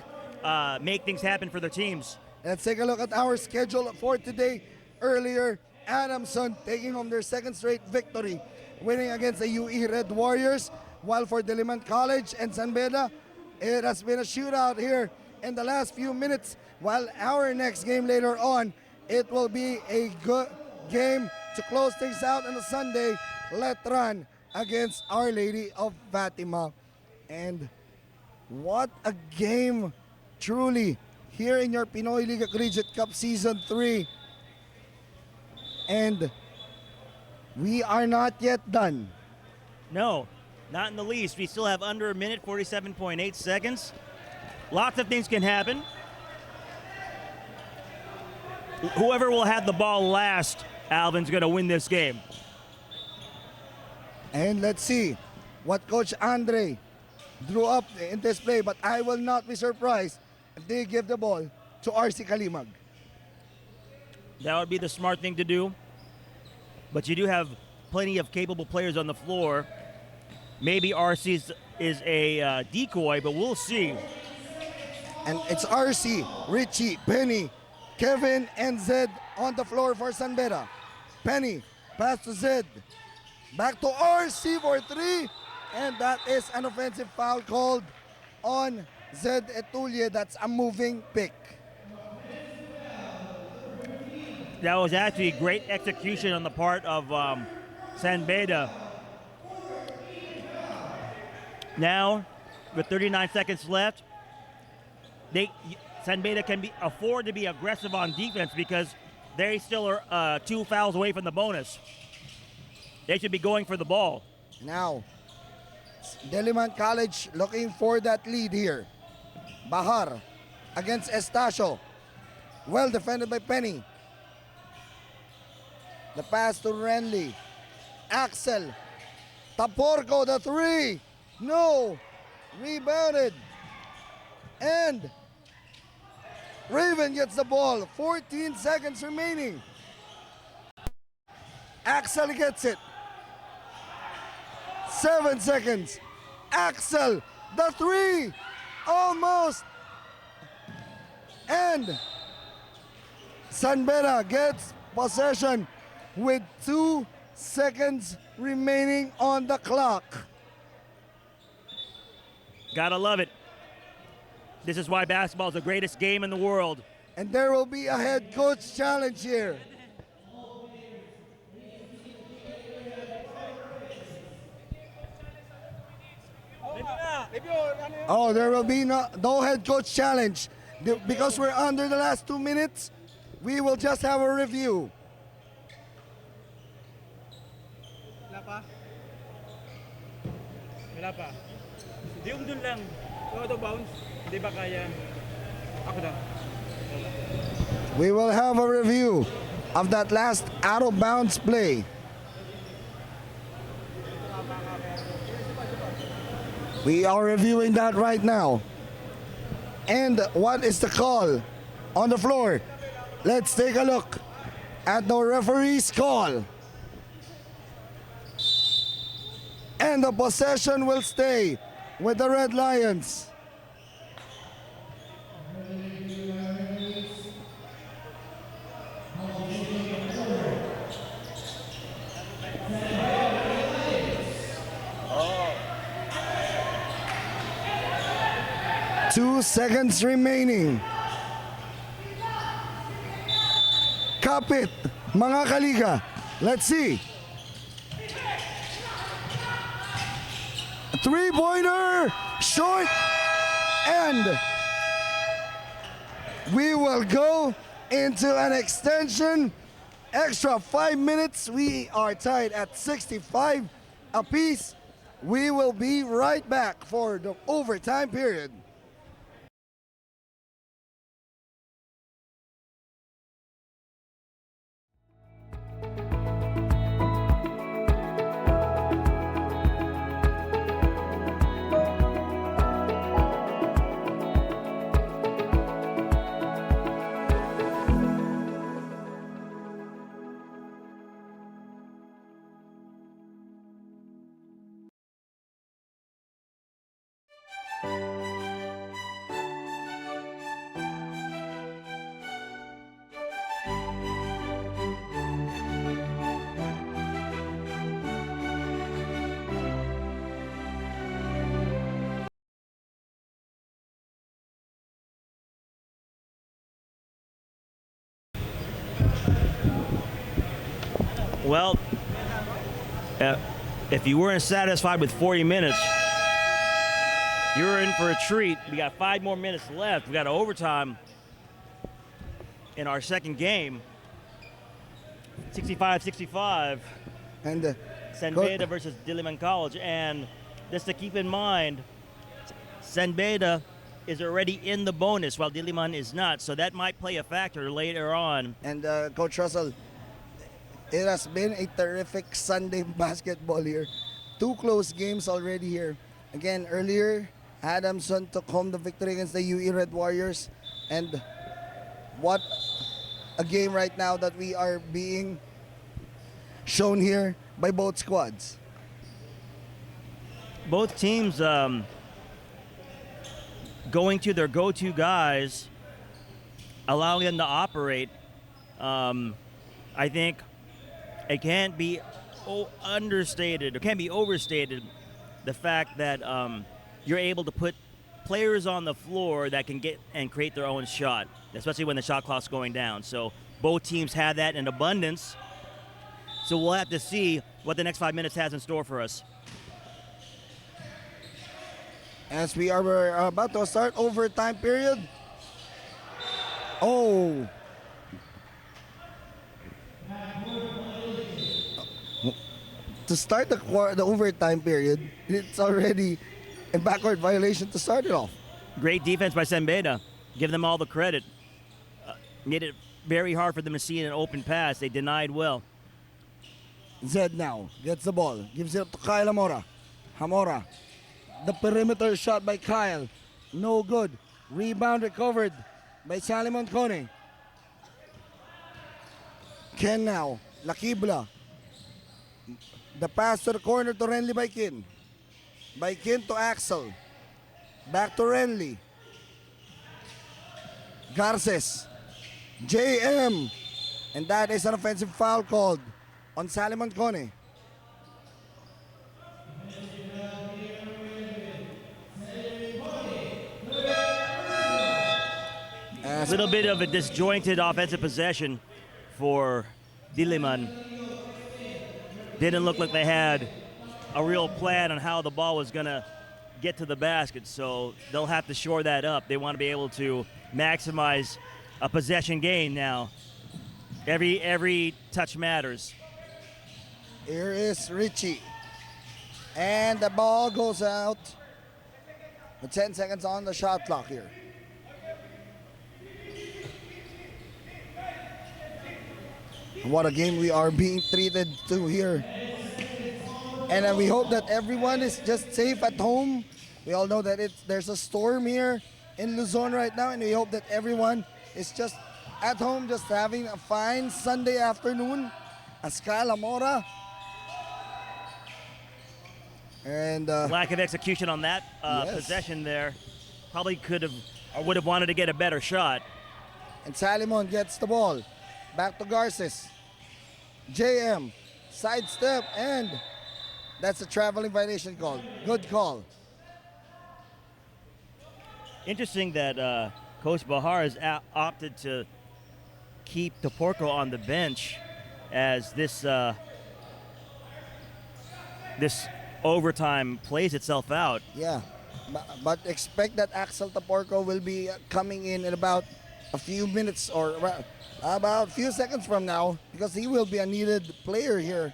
things happen for their teams. Let's take a look at our schedule for today. Earlier, Adamson taking home their second straight victory, winning against the UE Red Warriors, while for Diliman College and San Beda, it has been a shootout here in the last few minutes, while our next game later on, it will be a good game to close things out on a Sunday, Letran against Our Lady of Fatima. And what a game, truly, here in your Pinoy Liga Collegiate Cup Season 3. And we are not yet done. No, not in the least. We still have under a minute, 47.8 seconds. Lots of things can happen. Whoever will have the ball last, Alvin's going to win this game. And let's see what Coach Andre drew up in this play, but I will not be surprised if they give the ball to RC Kalimag. That would be the smart thing to do. But you do have plenty of capable players on the floor. Maybe RC is a decoy, but we'll see. And it's RC, Richie, Penny, Kevin, and Zed on the floor for San Beda. Penny, pass to Zed. Back to RC for three. And that is an offensive foul called on Zed Etulie. That's a moving pick. That was actually great execution on the part of San Beda. Now, with 39 seconds left, San Beda can afford to be aggressive on defense because they still are 2 fouls away from the bonus. They should be going for the ball. Now, Diliman College looking for that lead here. Bahar against Estacio. Well defended by Penny. The pass to Renly. Axel. Taporco, the three. No. Rebounded. And Raven gets the ball. 14 seconds remaining. Axel gets it. 7 seconds. Axel, the three. Almost. And San Beda gets possession with 2 seconds remaining on the clock. Gotta love it. This is why basketball is the greatest game in the world. And there will be a head coach challenge here. Oh, there will be no head coach challenge. Because we're under the last 2 minutes, we will just have a review. Wala pa. Yung dun lang. Auto bounce. Hindi ba kaya? Ako na. We will have a review of that last out of bounds play. We are reviewing that right now. And what is the call on the floor? Let's take a look at the referee's call. And the possession will stay with the Red Lions. Two seconds remaining. Kapit, mga kaliga. Let's see. Three-pointer, short, and we will go into an extension. Extra 5 minutes. We are tied at 65 apiece. We will be right back for the overtime period. Well, if you weren't satisfied with 40 minutes, you're in for a treat. We got 5 more minutes left. We got overtime in our second game. 65-65. And San Beda versus Diliman College. And just to keep in mind, San Beda is already in the bonus while Diliman is not. So that might play a factor later on. And Coach Russell, it has been a terrific Sunday basketball here. 2 close games already here. Again, earlier, Adamson took home the victory against the UE Red Warriors. And what a game right now that we are being shown here by both squads. Both teams going to their go-to guys, allowing them to operate. I think it can't be understated, or can't be overstated, the fact that you're able to put players on the floor that can get and create their own shot, especially when the shot clock's going down. So both teams have that in abundance. So we'll have to see what the next 5 minutes has in store for us. As we are about to start overtime period. Oh. To start the overtime period, it's already a backward violation to start it off. Great defense by San Beda. Give them all the credit. Made it very hard for them to see an open pass. They denied well. Zed now gets the ball, gives it up to Kyle Hamora. Hamora, the perimeter shot by Kyle, no good. Rebound recovered by Salimon Kone. Ken now, Lakibla. The pass to the corner to Renly by Kin. By Kin to Axel. Back to Renly. Garces. JM. And that is an offensive foul called on Salimon Kone. A little bit of a disjointed offensive possession for Diliman. Didn't look like they had a real plan on how the ball was going to get to the basket, so they'll have to shore that up. They want to be able to maximize a possession gain now. Every touch matters. Here is Richie. And the ball goes out with 10 seconds on the shot clock here. What a game we are being treated to here. And we hope that everyone is just safe at home. We all know that there's a storm here in Luzon right now, and we hope that everyone is just at home, just having a fine Sunday afternoon. Kyle Hamora. And lack of execution on that yes. possession there. Probably could have or would have wanted to get a better shot. And Salimon gets the ball. Back to Garces. JM. Sidestep, and that's a traveling violation call. Good call. Interesting that Coach Bahar has opted to keep Toporco on the bench, as this overtime plays itself out. Yeah, but expect that Axel Taporco will be coming in about a few minutes or about a few seconds from now, because he will be a needed player here.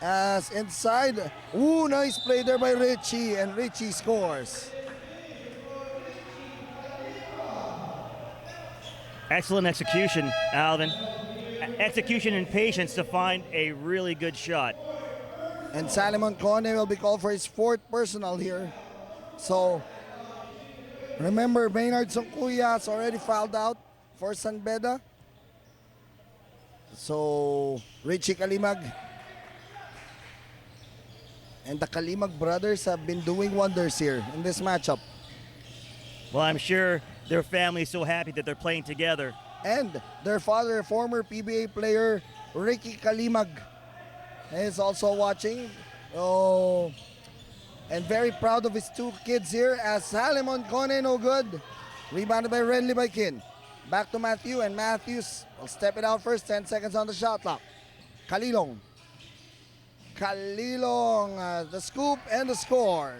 As inside, ooh, nice play there by Richie, and Richie scores. Excellent execution, Alvin. Execution and patience to find a really good shot. And Salomon Cone will be called for his 4th personal here. So, remember, Maynard Songkuya has already fouled out for San Beda. So, Richie Kalimag and the Kalimag brothers have been doing wonders here in this matchup. Well, I'm sure their family is so happy that they're playing together. And their father, former PBA player Ricky Kalimag, is also watching. Oh, and very proud of his 2 kids here, as Salomon Cone, no good. Rebounded by Renly Baikin. Back to Matthew, and Matthews will step it out first. 10 seconds on the shot clock. Kalilong, the scoop and the score.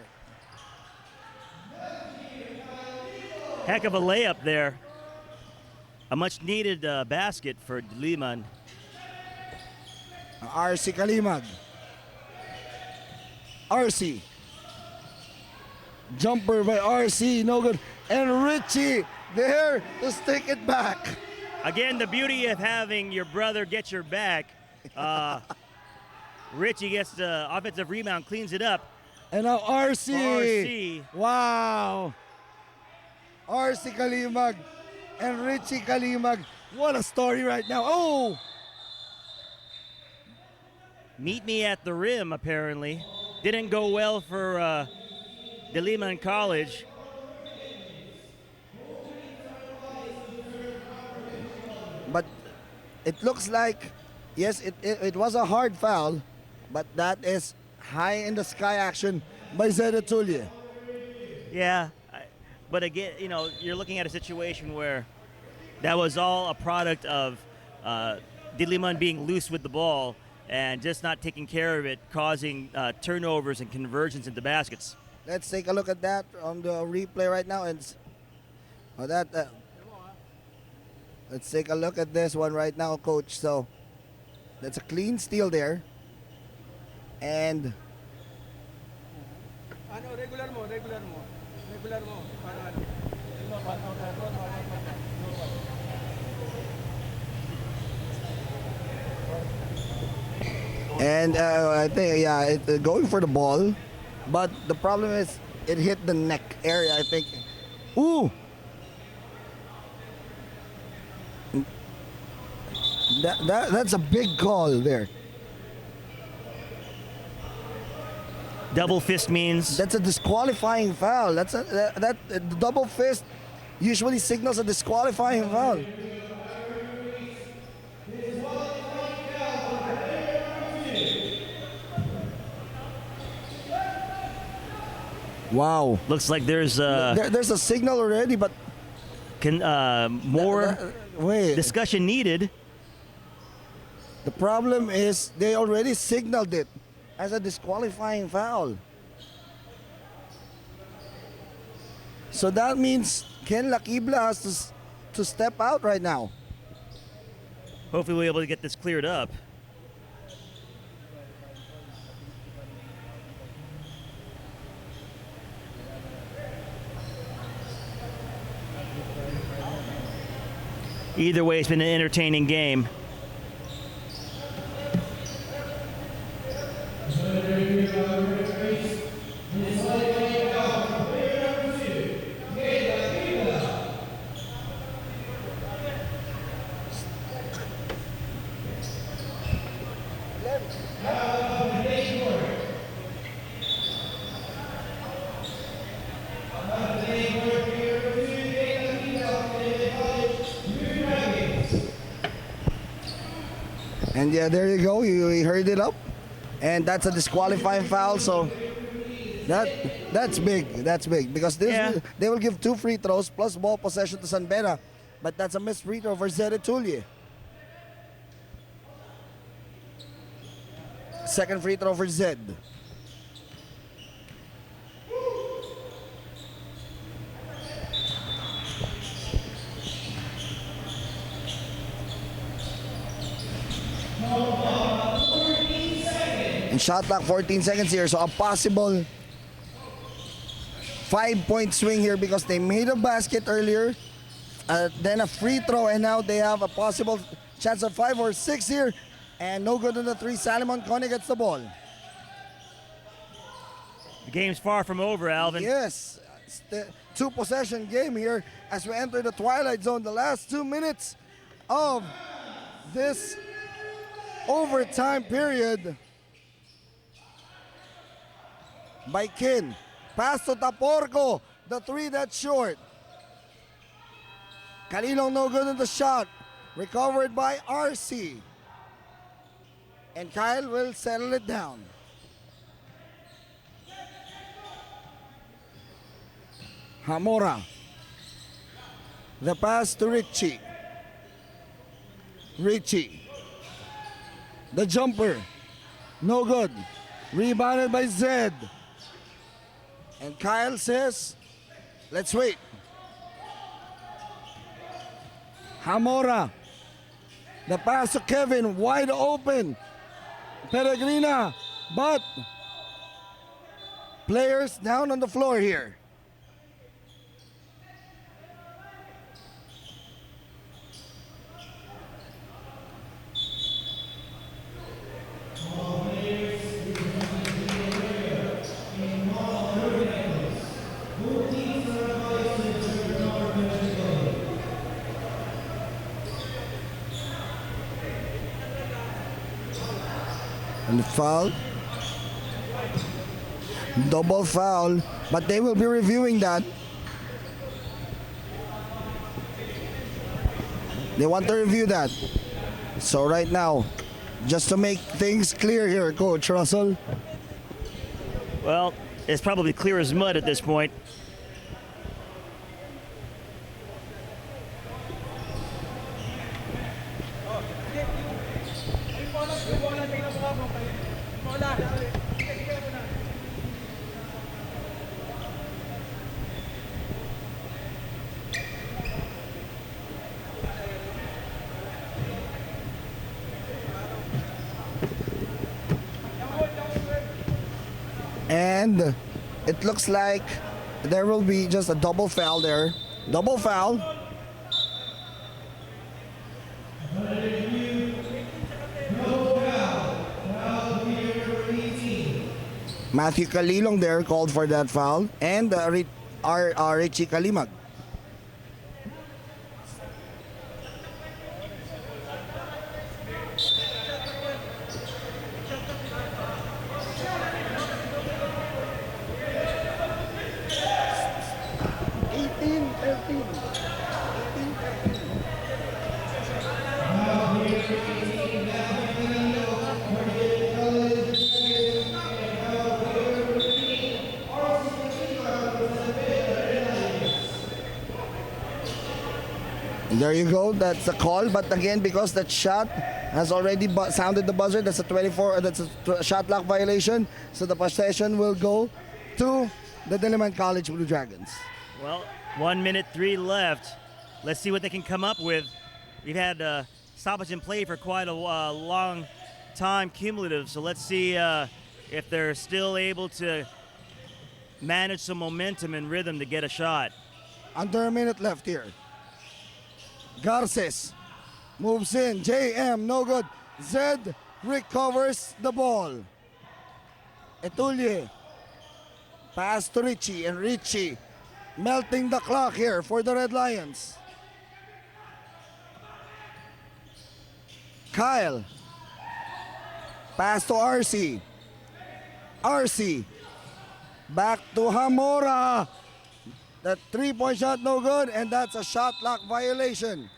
Heck of a layup there. A much needed basket for Diliman. RC Kalimag. RC. Jumper by RC, no good. And Richie there to stick it back. Again, the beauty of having your brother get your back. Richie gets the offensive rebound, cleans it up. And now RC. RC. Wow. RC Kalimag and Richie Kalimag. What a story right now. Oh! Meet me at the rim, apparently. Didn't go well for Diliman College. But it looks like, yes, it was a hard foul, but that is high in the sky action by Zed Tulye. Yeah, but again, you know, you're looking at a situation where that was all a product of Diliman being loose with the ball and just not taking care of it, causing turnovers and conversions into baskets. Let's take a look at that on the replay right now. And let's take a look at this one right now, Coach. So that's a clean steal there. And regular mo. And I think, yeah, going for the ball. But the problem is it hit the neck area, I think. Ooh! That's a big call there. Double fist means That's a disqualifying foul. The double fist usually signals a disqualifying foul. Wow. looks like there's There's a signal already, but more wait. discussion needed. The problem is they already signaled it as a disqualifying foul. So that means Ken Lakibla has to step out right now. Hopefully we'll be able to get this cleared up. Either way, it's been an entertaining game. And yeah, there you go. You heard it up. And that's a disqualifying foul. So that's big. That's big. Because they will give 2 free throws plus ball possession to San Beda. But that's a missed free throw for Zed Tulye. Second free throw for Zed. And shot clock 14 seconds here. So a possible 5-point swing here because they made a basket earlier. Then a free throw, and now they have a possible chance of 5 or 6 here. And no good on the 3. Salomon Kone gets the ball. The game's far from over, Alvin. Yes, it's the 2-possession game here as we enter the twilight zone. The last 2 minutes of this overtime period. By Kin. Pass to Taporco. The 3 that's short. Kalilong no good on the shot. Recovered by RC. And Kyle will settle it down. Hamora. The pass to Richie. Richie. The jumper. No good. Rebounded by Zed. And Kyle says, let's wait. Hamora. The pass to Kevin, wide open. Peregrina, but players down on the floor here. And foul. Double foul, but they will be reviewing that. They want to review that. So right now, just to make things clear here, Coach Russell. Well, it's probably clear as mud at this point. And it looks like there will be just a double foul there. Double foul. Matthew Kalilong there called for that foul. And Richie Kalimag. There you go, that's the call. But again, because that shot has already sounded the buzzer, that's a shot clock violation. So the possession will go to the Diliman College Blue Dragons. Well, 1 minute 3 left. Let's see what they can come up with. We've had stoppage in play for quite a long time cumulative. So let's see if they're still able to manage some momentum and rhythm to get a shot. Under a minute left here. Garces moves in. JM, no good. Zed recovers the ball. Etulye. Pass to Richie, and Richie melting the clock here for the Red Lions. Kyle. Pass to RC. RC. Back to Hamora. That 3-point shot no good, and that's a shot clock violation.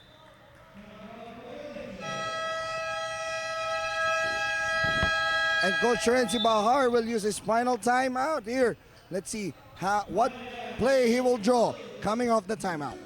And Coach Renzi Bahar will use his final timeout here. Let's see what play he will draw coming off the timeout.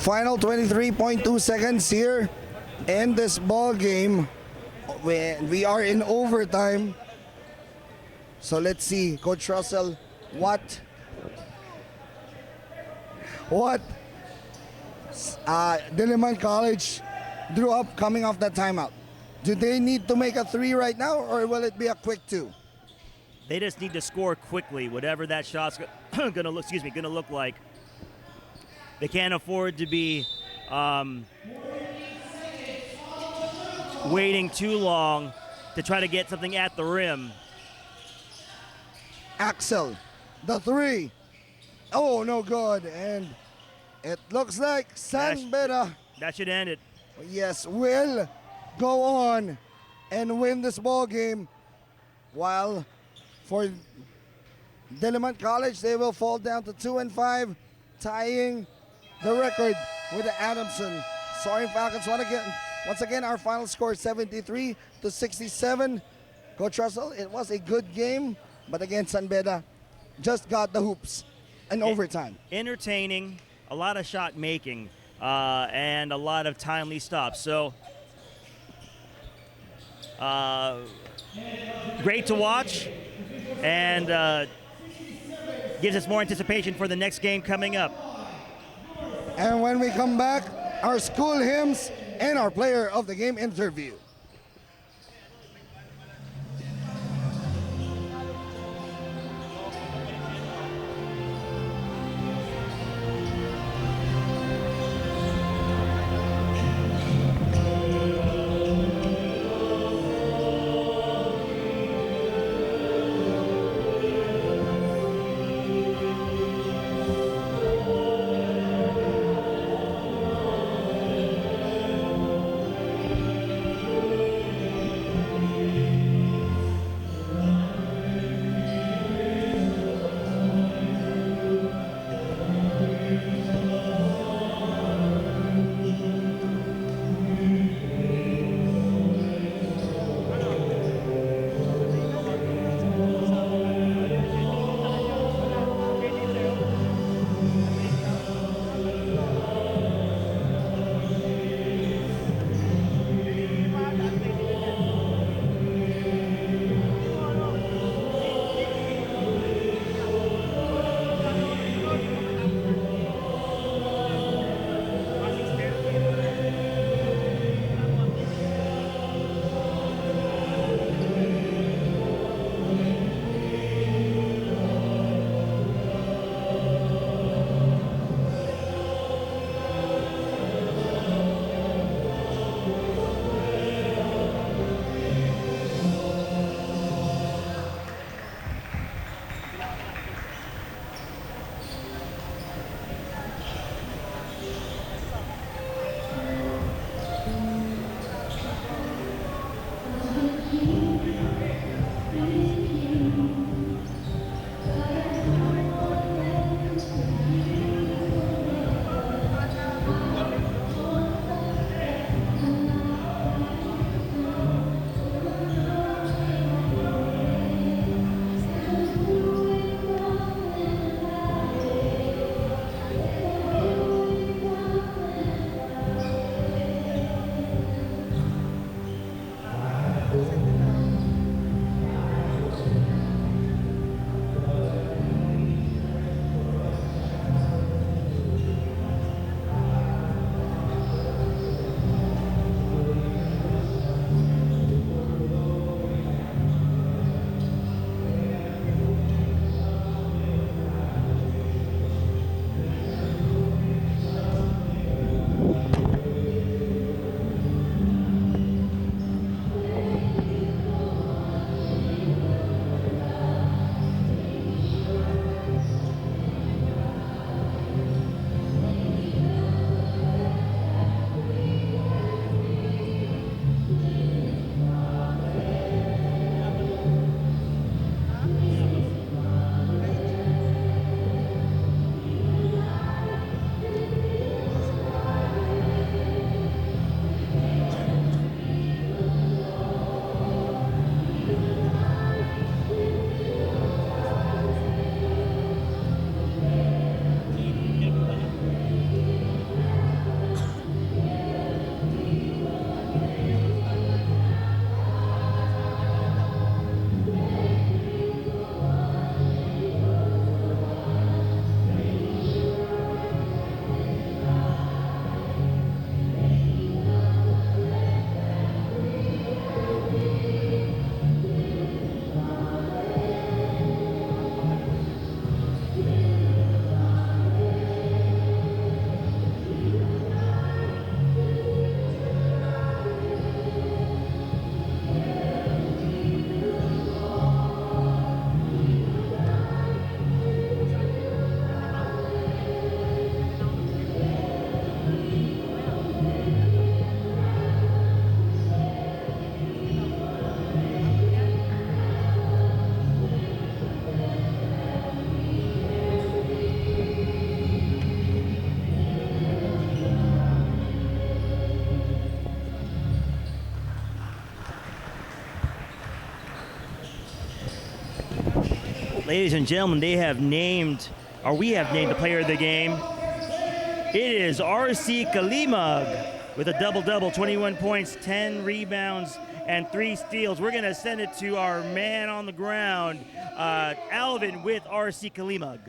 Final 23.2 seconds here in this ball game. We are in overtime. So let's see, Coach Russell, what Diliman College drew up coming off that timeout. Do they need to make a 3 right now, or will it be a quick 2? They just need to score quickly, whatever that shot's gonna look like. They can't afford to be waiting too long to try to get something at the rim. Axel, the 3. Oh, no good. And it looks like San Beda, That should end it. yes, will go on and win this ball game. While for Diliman College, they will fall down to 2-5, tying the record with the Adamson Soaring Falcons. Once again, our final score 73-67. Coach Russell, it was a good game, but again, San Beda just got the hoops in overtime. Entertaining, a lot of shot making, and a lot of timely stops. So, great to watch, and gives us more anticipation for the next game coming up. And when we come back, our school hymns and our player of the game interview. Ladies and gentlemen, they have named, or we have named the player of the game. It is RC Kalimag with a double-double, 21 points, 10 rebounds, and 3 steals. We're going to send it to our man on the ground, Alvin with RC Kalimag.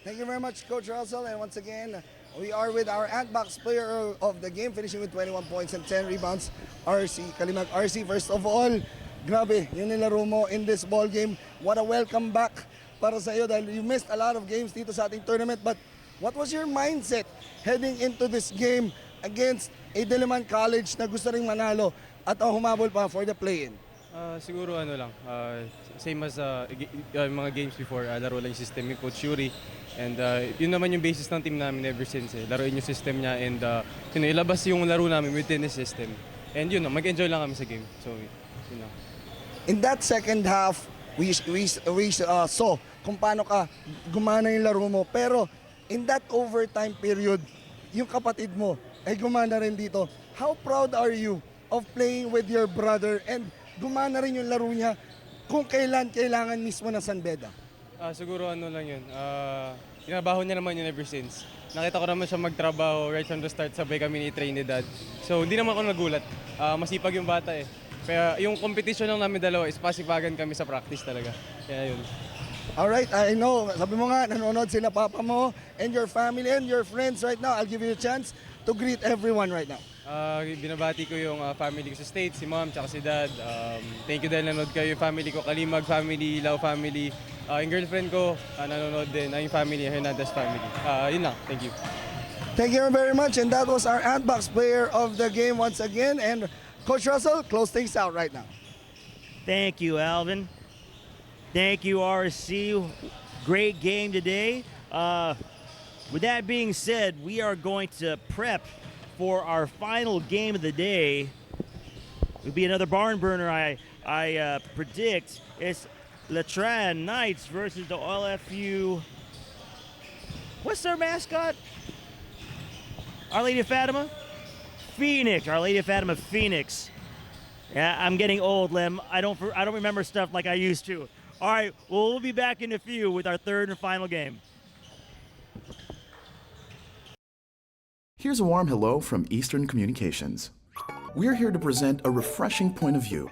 Thank you very much, Coach Russell. And once again, we are with our Ant-Box player of the game, finishing with 21 points and 10 rebounds, RC Kalimag. RC, first of all, grabe, yung nilaro mo in this ball game. What a welcome back para sa iyo dahil you missed a lot of games dito sa ating tournament. But what was your mindset heading into this game against a Diliman College na gusto ring manalo at humabol pa for the play-in? Siguro ano lang, same as mga games before, laro lang yung system ni Coach Yuri. And yun naman yung basis ng team namin ever since. Laruin yung system niya and ilabas yung laro namin within the system. And yun, mag-enjoy lang kami sa game. So, yun. In that second half, we saw kung paano ka gumana yung laro mo. Pero in that overtime period, yung kapatid mo ay gumana rin dito. How proud are you of playing with your brother and gumana rin yung laro niya kung kailangan mismo ng San Beda? Siguro ano lang yun, tinabaho niya naman yun ever since. Nakita ko naman siya magtrabaho right from the start, sabay kami ni Trinidad. So hindi naman ako nagulat, masipag yung bata eh. Kaya yung competition lang namin dalawa is pasipagan kami sa practice talaga. Kaya yun. Alright, I know, sabi mo nga, nanonood sila papa mo and your family and your friends right now. I'll give you a chance to greet everyone right now. Binabati ko yung family ko sa States, si mom tsaka si dad. Thank you dahil nanonood kayo yung family ko, Kalimag family, Lau family. Yung girlfriend ko, nanonood din, yung family, Hernandez family. Yun lang, thank you. Thank you very much, and that was our Ant-Box player of the game once again. And Coach Russell, close things out right now. Thank you, Alvin. Thank you, RC. Great game today. With that being said, we are going to prep for our final game of the day. It would be another barn burner, I predict. It's Letran Knights versus the LFU. What's their mascot? Our Lady of Fatima? Phoenix. Our Lady of Fatima Phoenix. Yeah, I'm getting old, Lem. I don't remember stuff like I used to. All right, well, we'll be back in a few with our third and final game. Here's a warm hello from Eastern Communications. We're here to present a refreshing point of view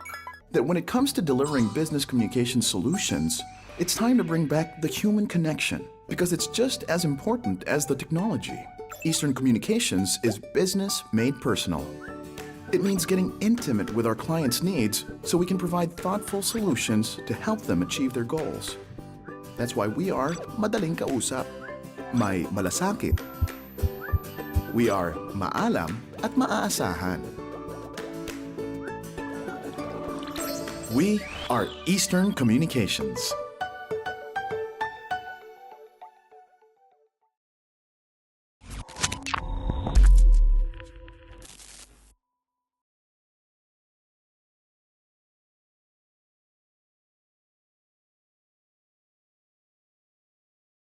that when it comes to delivering business communication solutions, it's time to bring back the human connection because it's just as important as the technology. Eastern Communications is business made personal. It means getting intimate with our clients' needs so we can provide thoughtful solutions to help them achieve their goals. That's why we are madaling kausap, may malasakit. We are maalam at maaasahan. We are Eastern Communications.